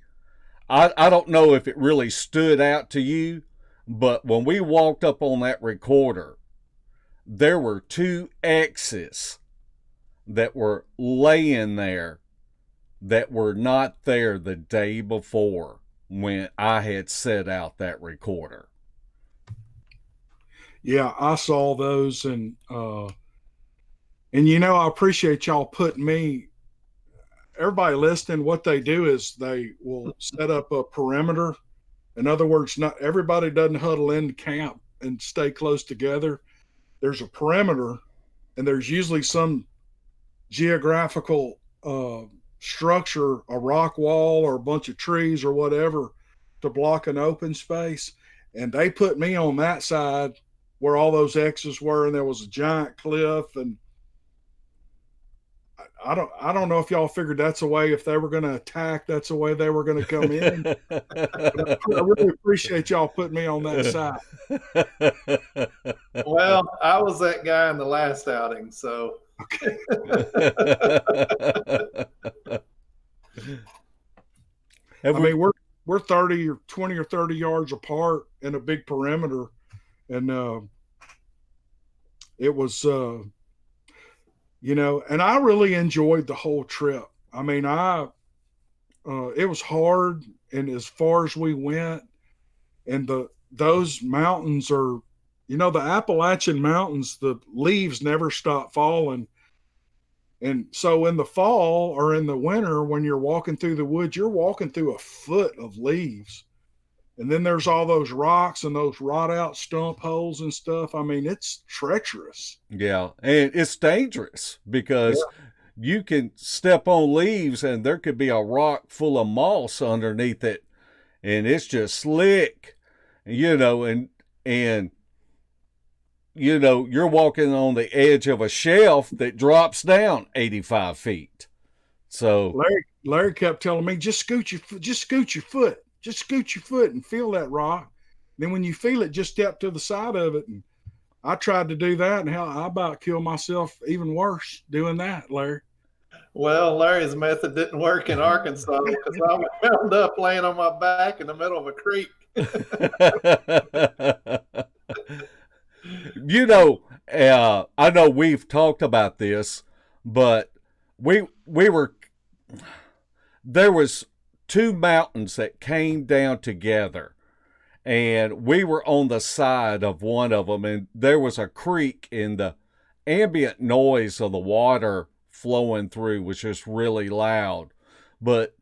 I don't know if it really stood out to you, but when we walked up on that recorder, there were 2 X's that were laying there that were not there the day before when I had set out that recorder. Yeah, I saw those, and you know, I appreciate y'all putting me. Everybody listening, what they do is they will set up a perimeter. In other words, not everybody doesn't huddle in camp and stay close together. There's a perimeter, and there's usually some geographical structure, a rock wall or a bunch of trees or whatever, to block an open space. And they put me on that side where all those X's were, and there was a giant cliff. And I don't know if y'all figured that's a way, if they were going to attack, that's the way they were going to come in. I really appreciate y'all putting me on that side. Well, I was that guy in the last outing, so. Okay. I mean, we're 30 or 20 or 30 yards apart in a big perimeter, and it was you know, and I really enjoyed the whole trip. I mean, it was hard, and as far as we went, and those mountains are, you know, the Appalachian Mountains, the leaves never stop falling. And so in the fall or in the winter, when you're walking through the woods, you're walking through a foot of leaves. And then there's all those rocks and those rot out stump holes and stuff. I mean, it's treacherous. Yeah, and it's dangerous because you can step on leaves and there could be a rock full of moss underneath it, and it's just slick, you know, and you know, you're walking on the edge of a shelf that drops down 85 feet. So Larry kept telling me, just scoot your foot and feel that rock. Then when you feel it, just step to the side of it. And I tried to do that, and hell, I about killed myself even worse doing that, Larry. Well, Larry's method didn't work in Arkansas because I wound up laying on my back in the middle of a creek. You know, I know we've talked about this, but there was 2 mountains that came down together, and we were on the side of one of them, and there was a creek, and the ambient noise of the water flowing through was just really loud. But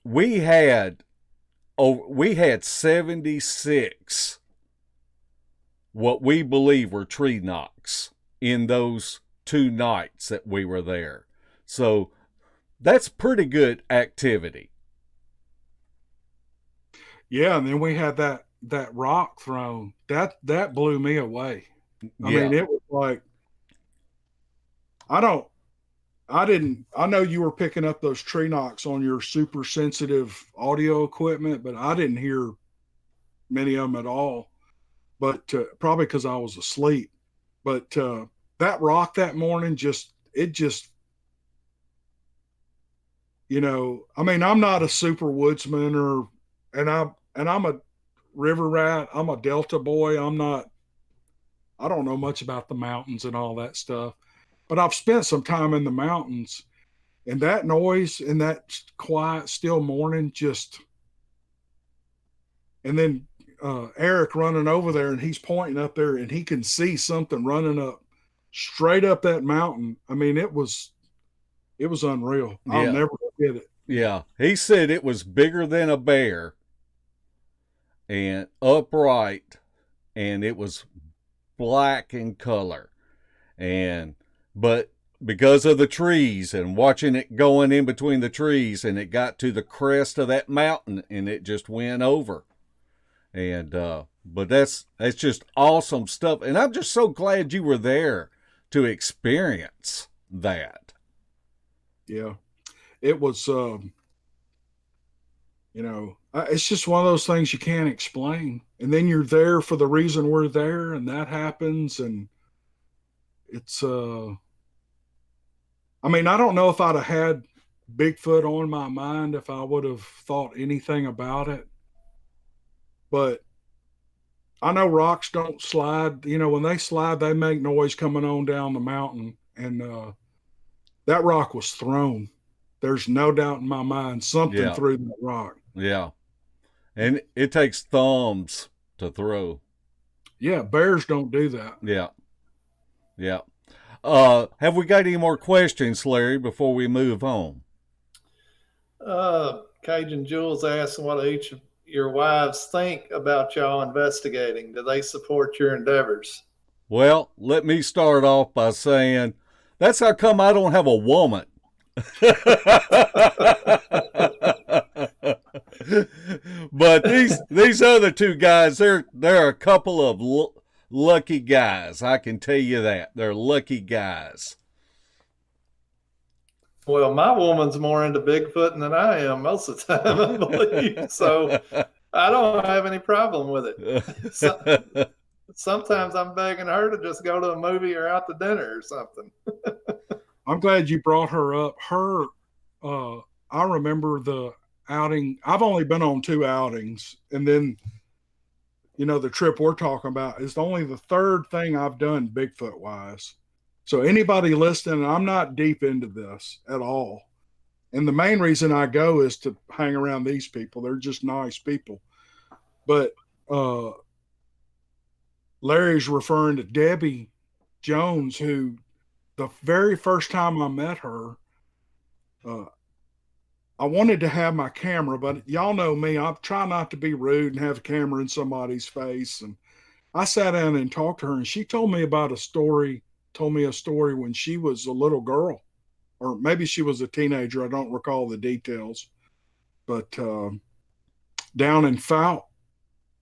we had 76 what we believe were tree knocks in those 2 nights that we were there. So that's pretty good activity. Yeah, and then we had that rock thrown. That blew me away. I mean, it was like, I know you were picking up those tree knocks on your super sensitive audio equipment, but I didn't hear many of them at all. But probably because I was asleep. But that rock that morning, you know, I mean, I'm not a super woodsman, and I'm a river rat. I'm a Delta boy. I don't know much about the mountains and all that stuff, but I've spent some time in the mountains, and that noise and that quiet, still morning, and then Eric running over there, and he's pointing up there, and he can see something running up straight up that mountain. I mean, it was unreal. I'll never forget it. Yeah. He said it was bigger than a bear and upright, and it was black in color. But because of the trees and watching it going in between the trees, and it got to the crest of that mountain and it just went over. And but that's just awesome stuff, and I'm just so glad you were there to experience that. Yeah, it was you know, it's just one of those things you can't explain, and then you're there for the reason we're there, and that happens. And it's I mean, I don't know if I'd have had Bigfoot on my mind if I would have thought anything about it, but I know rocks don't slide. You know, when they slide, they make noise coming on down the mountain. And that rock was thrown. There's no doubt in my mind something Yeah. threw that rock. Yeah. And it takes thumbs to throw. Yeah, bears don't do that. Yeah. Yeah. Have we got any more questions, Larry, before we move on? Cajun Jules asking what each of your wives think about y'all investigating. Do they support your endeavors? Well, let me start off by saying that's how come I don't have a woman. But these other two guys, they're a couple of lucky guys. I can tell you that. They're lucky guys. Well, my woman's more into Bigfoot than I am most of the time, I believe. So I don't have any problem with it. Sometimes I'm begging her to just go to a movie or out to dinner or something. I'm glad you brought her up. I remember the outing. I've only been on 2 outings, and then, you know, the trip we're talking about is only the 3rd thing I've done Bigfoot wise. So anybody listening, I'm not deep into this at all. And the main reason I go is to hang around these people. They're just nice people. But Larry's referring to Debbie Jones, who the very first time I met her, I wanted to have my camera, but y'all know me. I try not to be rude and have a camera in somebody's face. And I sat down and talked to her, and she told me a story when she was a little girl, or maybe she was a teenager. I don't recall the details. But down in Fout,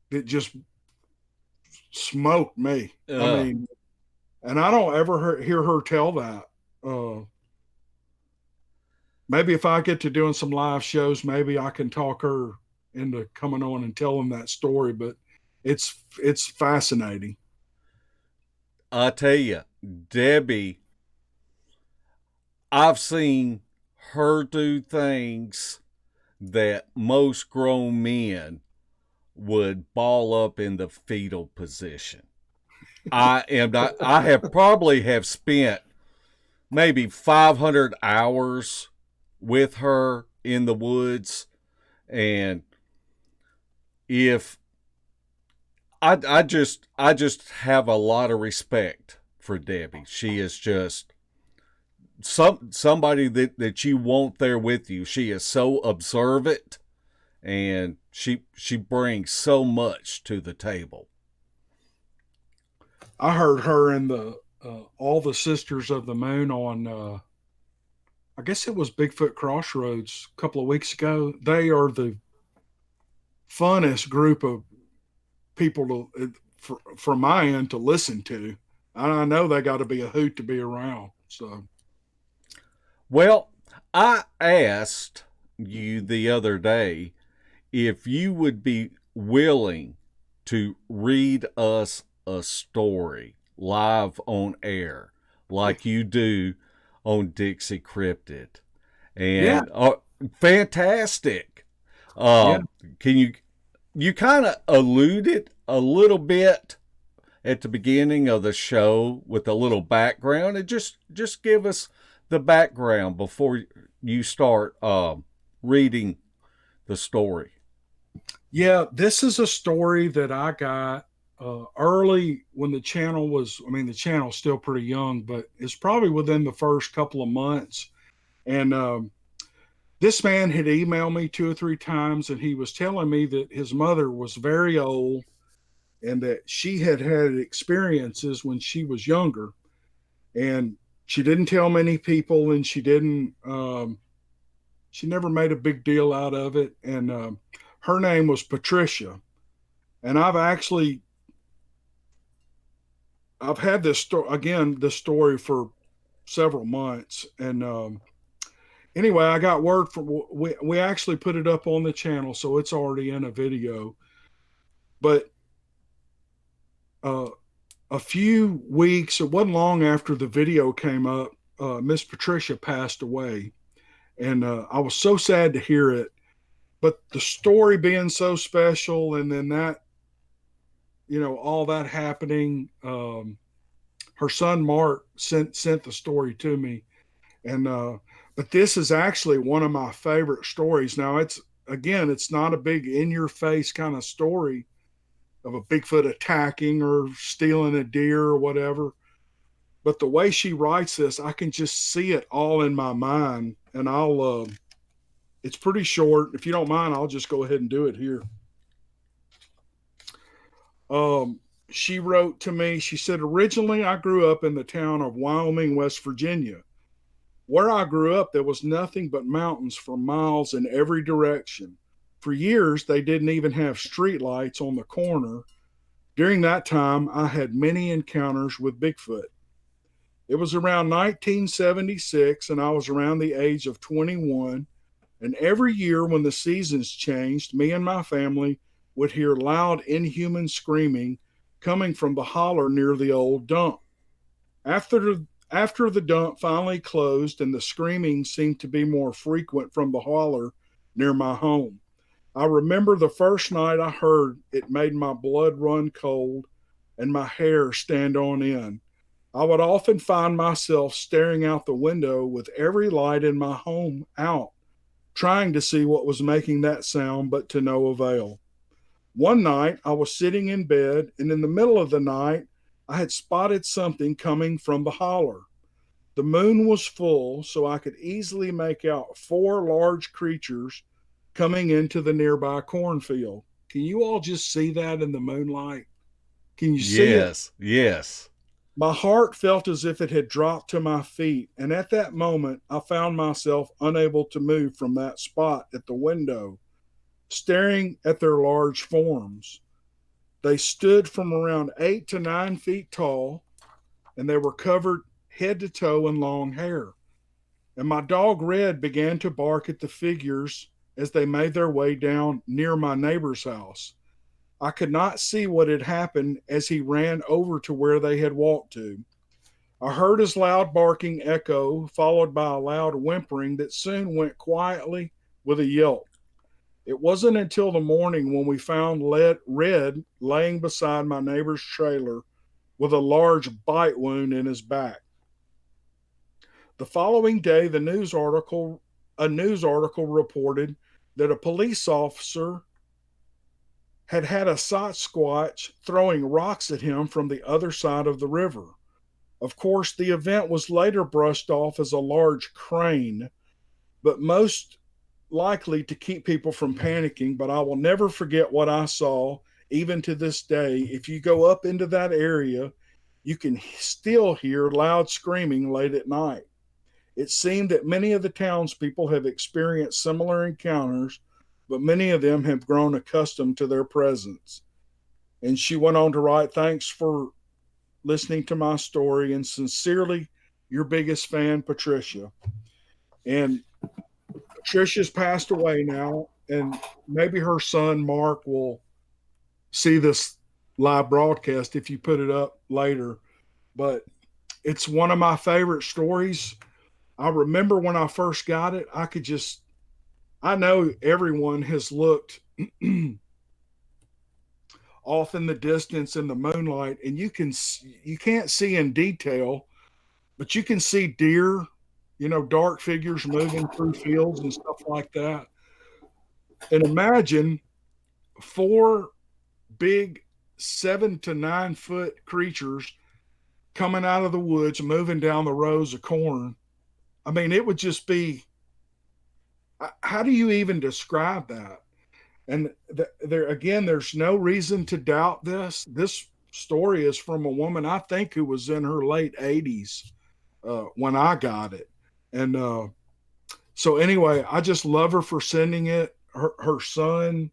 it just smoked me. I mean, and I don't ever hear her tell that. Maybe if I get to doing some live shows, maybe I can talk her into coming on and telling that story. But it's fascinating. I tell you, Debbie, I've seen her do things that most grown men would ball up in the fetal position. I have probably spent maybe 500 hours with her in the woods, and if I just have a lot of respect for Debbie. She is just somebody that you want there with you. She is so observant, and she brings so much to the table. I heard her in the All the Sisters of the Moon on I guess it was Bigfoot Crossroads a couple of weeks ago. They are the funnest group of people from my end to listen to. I know they got to be a hoot to be around. So, well, I asked you the other day if you would be willing to read us a story live on air like you do on Dixie Cryptid. And fantastic. Can you kind of alluded a little bit at the beginning of the show with a little background, and just give us the background before you start reading the story. Yeah, this is a story that I got early when the channel the channel's still pretty young, but it's probably within the first couple of months. And this man had emailed me 2 or 3 times, and he was telling me that his mother was very old and that she had experiences when she was younger. And she didn't tell many people, and she never made a big deal out of it. And her name was Patricia. And I've had this story for several months. And anyway, I got word from, we actually put it up on the channel, so it's already in a video. But a few weeks, it wasn't long after the video came up, Miss Patricia passed away. And I was so sad to hear it. But the story being so special, and then that, all that happening, her son Mark sent the story to me. And but this is actually one of my favorite stories. Now it's not a big in your face kind of story of a Bigfoot attacking or stealing a deer or whatever. But the way she writes this, I can just see it all in my mind. And it's pretty short. If you don't mind, I'll just go ahead and do it here. She wrote to me, she said, originally I grew up in the town of Wyoming, West Virginia. Where I grew up, there was nothing but mountains for miles in every direction. For years, they didn't even have street lights on the corner. During that time, I had many encounters with Bigfoot. It was around 1976, and I was around the age of 21. And every year when the seasons changed, me and my family would hear loud, inhuman screaming coming from the holler near the old dump. After the dump finally closed and the screaming seemed to be more frequent from the holler near my home, I remember the first night I heard it made my blood run cold and my hair stand on end. I would often find myself staring out the window with every light in my home out, trying to see what was making that sound, but to no avail. One night, I was sitting in bed, and in the middle of the night, I had spotted something coming from the holler. The moon was full, so I could easily make out 4 large creatures coming into the nearby cornfield. Can you all just see that in the moonlight? Can you see it? Yes, yes. My heart felt as if it had dropped to my feet, and at that moment, I found myself unable to move from that spot at the window, staring at their large forms. They stood from around 8 to 9 feet tall, and they were covered head to toe in long hair. And my dog Red began to bark at the figures as they made their way down near my neighbor's house. I could not see what had happened as he ran over to where they had walked to. I heard his loud barking echo, followed by a loud whimpering that soon went quietly with a yelp. It wasn't until the morning when we found Red laying beside my neighbor's trailer with a large bite wound in his back. The following day, a news article reported that a police officer had a Sasquatch throwing rocks at him from the other side of the river. Of course, the event was later brushed off as a large crane, but most likely to keep people from panicking. But I will never forget what I saw, even to this day. If you go up into that area, you can still hear loud screaming late at night. It seemed that many of the townspeople have experienced similar encounters, but many of them have grown accustomed to their presence. And she went on to write, thanks for listening to my story, and sincerely, your biggest fan, Patricia. And Patricia's passed away now, and maybe her son, Mark, will see this live broadcast if you put it up later. But it's one of my favorite stories. I remember when I first got it, I know everyone has looked off in the distance in the moonlight, and you can't see in detail, but you can see deer, dark figures moving through fields and stuff like that. And imagine 4 big 7 to 9 foot creatures coming out of the woods, moving down the rows of corn. I mean, it would just be, how do you even describe that? And there's no reason to doubt this. This story is from a woman, I think, who was in her late 80s when I got it. And so anyway, I just love her for sending it. Her son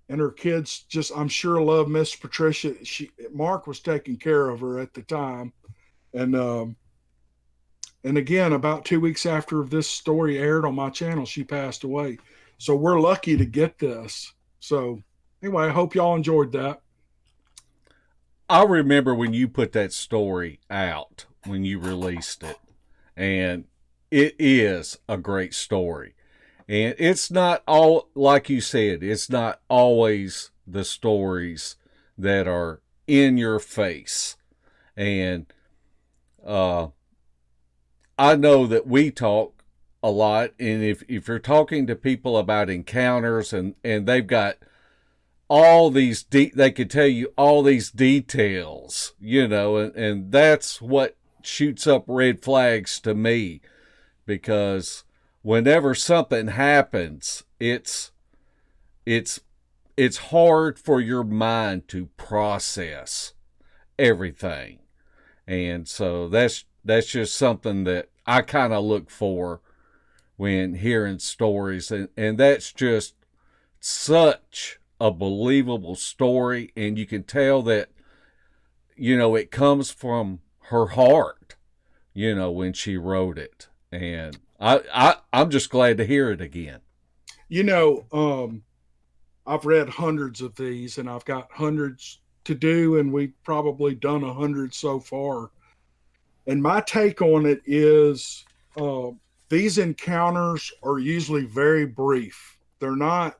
and her kids I'm sure love Miss Patricia. Mark was taking care of her at the time. And again, about 2 weeks after this story aired on my channel, she passed away. So we're lucky to get this. So anyway, I hope y'all enjoyed that. I remember when you put that story out, when you released it, and it is a great story. And it's not all, like you said, it's not always the stories that are in your face. And I know that we talk a lot, and if you're talking to people about encounters and they've got all these, they could tell you all these details, and that's what shoots up red flags to me, because whenever something happens, it's hard for your mind to process everything. And so that's just something that I kind of look for when hearing stories. And that's just such a believable story. And you can tell that, it comes from her heart, when she wrote it. And I'm just glad to hear it again. I've read hundreds of these, and I've got hundreds to do, and we've probably done 100 so far. And my take on it is these encounters are usually very brief. They're not,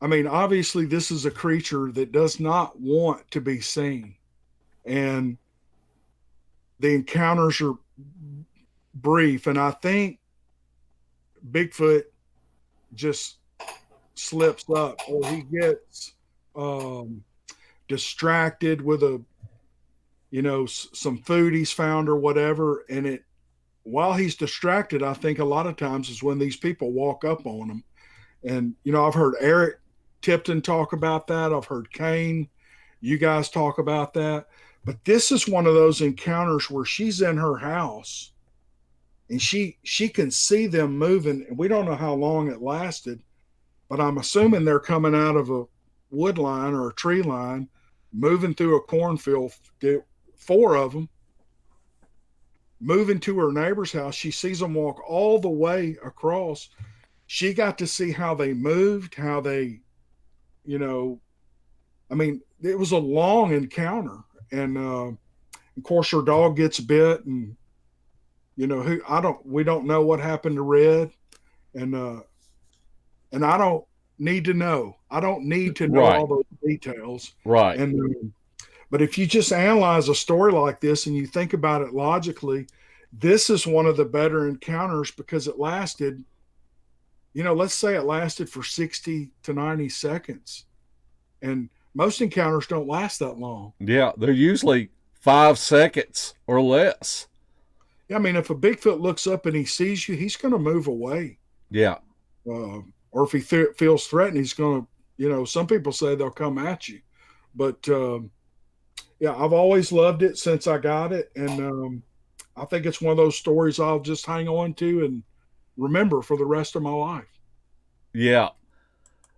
obviously, this is a creature that does not want to be seen. And the encounters are brief. And I think Bigfoot just slips up, or he gets distracted with some food he's found or whatever, and while he's distracted, I think a lot of times is when these people walk up on him. And I've heard Eric Tipton talk about that. I've heard Kane, you guys talk about that. But this is one of those encounters where she's in her house and she can see them moving, and we don't know how long it lasted, but I'm assuming they're coming out of a wood line or a tree line, moving through a cornfield, 4 of them, moving to her neighbor's house. She sees them walk all the way across. She got to see how they moved, how they, it was a long encounter. And of course, her dog gets bit, and we don't know what happened to Red, and I don't need to know. I don't need to know all those details. Right. And but if you just analyze a story like this and you think about it logically, this is one of the better encounters because it lasted, let's say it lasted for 60 to 90 seconds. And most encounters don't last that long. Yeah, they're usually 5 seconds or less. Yeah, if a Bigfoot looks up and he sees you, he's going to move away. Yeah. Or if he feels threatened, he's going to, some people say they'll come at you. But yeah, I've always loved it since I got it. And I think it's one of those stories I'll just hang on to and remember for the rest of my life. Yeah.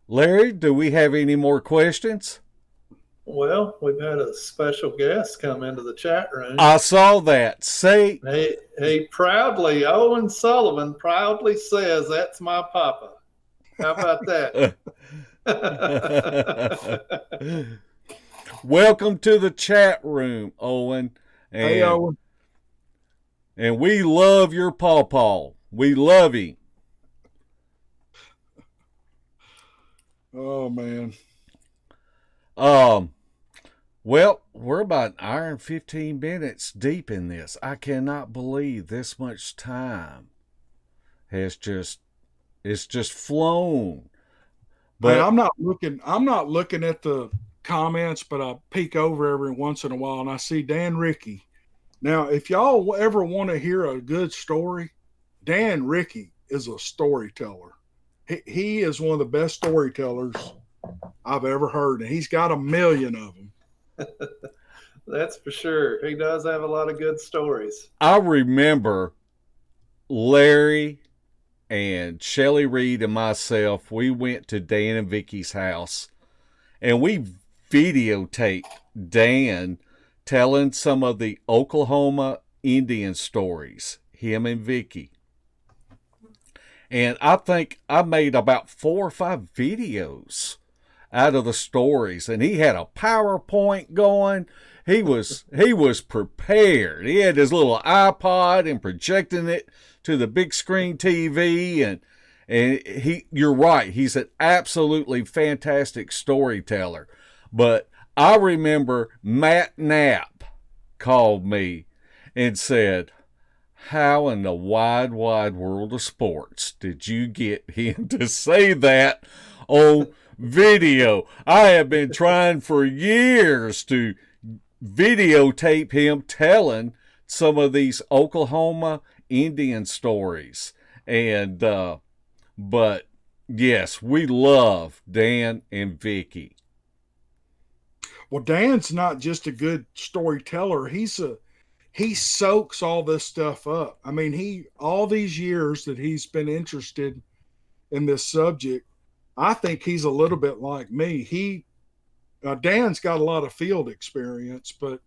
Larry, do we have any more questions? Well, we've had a special guest come into the chat room. I saw that. Say, he proudly, Owen Sullivan proudly says, "That's my papa." How about that? Welcome to the chat room, Owen. Hey, Owen. And we love your pawpaw. We love him. Oh, man. Well, we're about an hour and 15 minutes deep in this. I cannot believe this much time it's just flown. But I'm not looking at the comments, but I peek over every once in a while and I see Dan Rickey. Now, if y'all ever want to hear a good story, Dan Rickey is a storyteller. He is one of the best storytellers I've ever heard, and he's got 1 million of them. That's for sure. He does have a lot of good stories. I remember Larry and Shelly Reed and myself, we went to Dan and Vicky's house, and we videotaped Dan telling some of the Oklahoma Indian stories, him and Vicky. And I think I made about 4 or 5 videos out of the stories, and he had a PowerPoint going. He was prepared. He had his little iPod and projecting it to the big screen TV, and you're right, he's an absolutely fantastic storyteller. But I remember Matt Knapp called me and said, how in the wide world of sports did you get him to say that on video? I have been trying for years to videotape him telling some of these Oklahoma Indian stories. And, but yes, we love Dan and Vicky. Well, Dan's not just a good storyteller. He soaks all this stuff up. I mean, all these years that he's been interested in this subject, I think he's a little bit like me. Dan's got a lot of field experience, but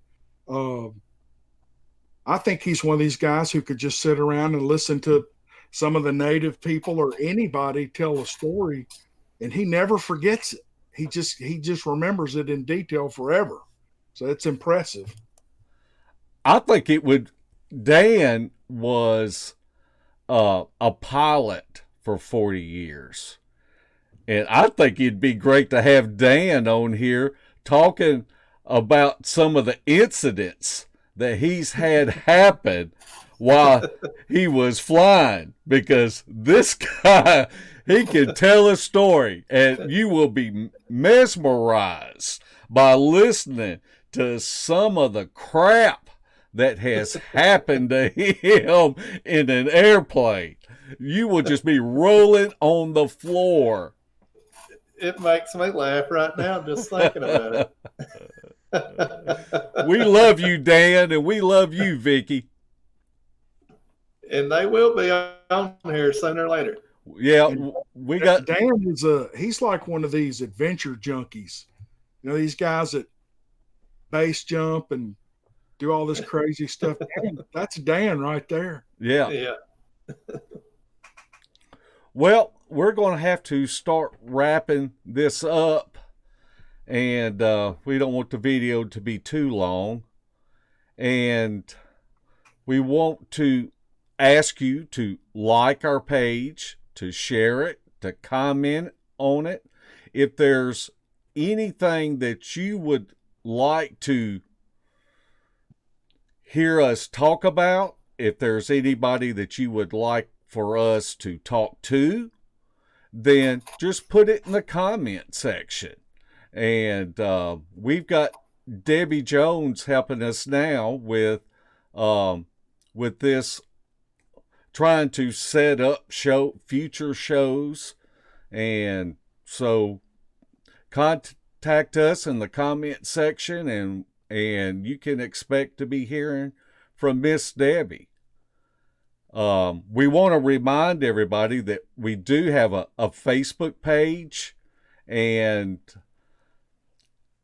I think he's one of these guys who could just sit around and listen to some of the native people or anybody tell a story, and he never forgets it. He just remembers it in detail forever. So it's impressive. I think Dan was a pilot for 40 years. And I think it'd be great to have Dan on here talking about some of the incidents that he's had happen while he was flying, because this guy, he can tell a story and you will be mesmerized by listening to some of the crap that has happened to him in an airplane. You will just be rolling on the floor. It makes me laugh right now just thinking about it. We love you, Dan, and we love you, Vicky. And they will be on here sooner or later. Yeah, And we got Dan he's like one of these adventure junkies. You know, these guys that base jump and do all this crazy stuff. That's Dan right there. Yeah. Yeah. Well, we're going to have to start wrapping this up, and we don't want the video to be too long. And we want to ask you to like our page, to share it, to comment on it. If there's anything that you would like to hear us talk about, if there's anybody that you would like for us to talk to, then just put it in the comment section. And we've got Debbie Jones helping us now with this, trying to set up future shows. And so contact us in the comment section, and you can expect to be hearing from Miss Debbie. We want to remind everybody that we do have a Facebook page, and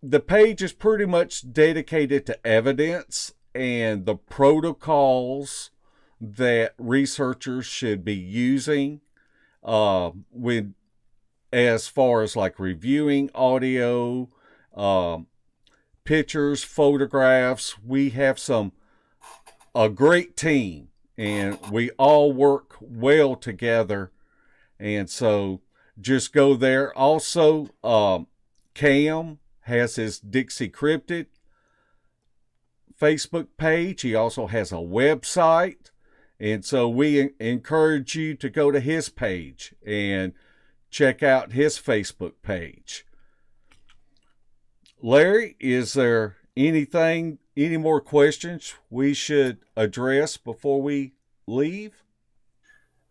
the page is pretty much dedicated to evidence and the protocols that researchers should be using as far as like reviewing audio, pictures, photographs. We have a great team, and we all work well together. And so just go there. Also, Cam has his Dixie Cryptid Facebook page. He also has a website. And so we encourage you to go to his page and check out his Facebook page. Larry, is there any more questions we should address before we leave?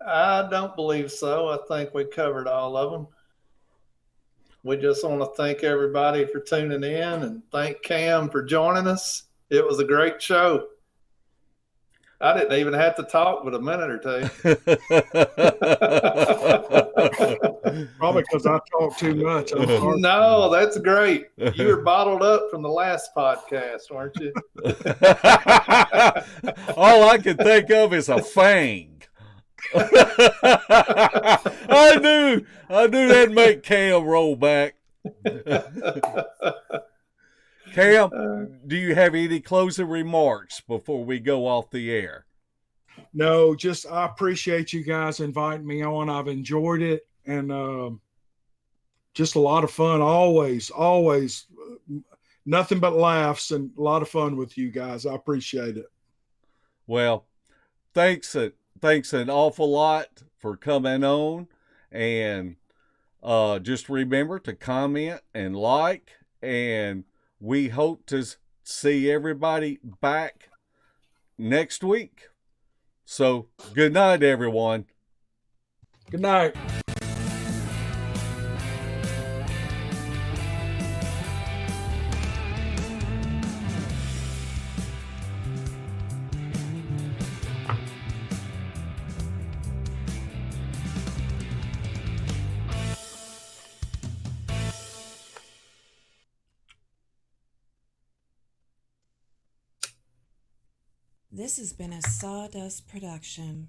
I don't believe so. I think we covered all of them. We just want to thank everybody for tuning in and thank Cam for joining us. It was a great show. I didn't even have to talk but a minute or two. Probably because I talk too much. No, that's great. You were bottled up from the last podcast, weren't you? All I can think of is a fang. I knew that'd make Cam roll back. Cam, do you have any closing remarks before we go off the air? No, just I appreciate you guys inviting me on. I've enjoyed it, and just a lot of fun. Always, always, nothing but laughs and a lot of fun with you guys. I appreciate it. Well, thanks an awful lot for coming on, and just remember to comment and like, and we hope to see everybody back next week. So, good night, everyone. Good night. This has been a Sawdust production.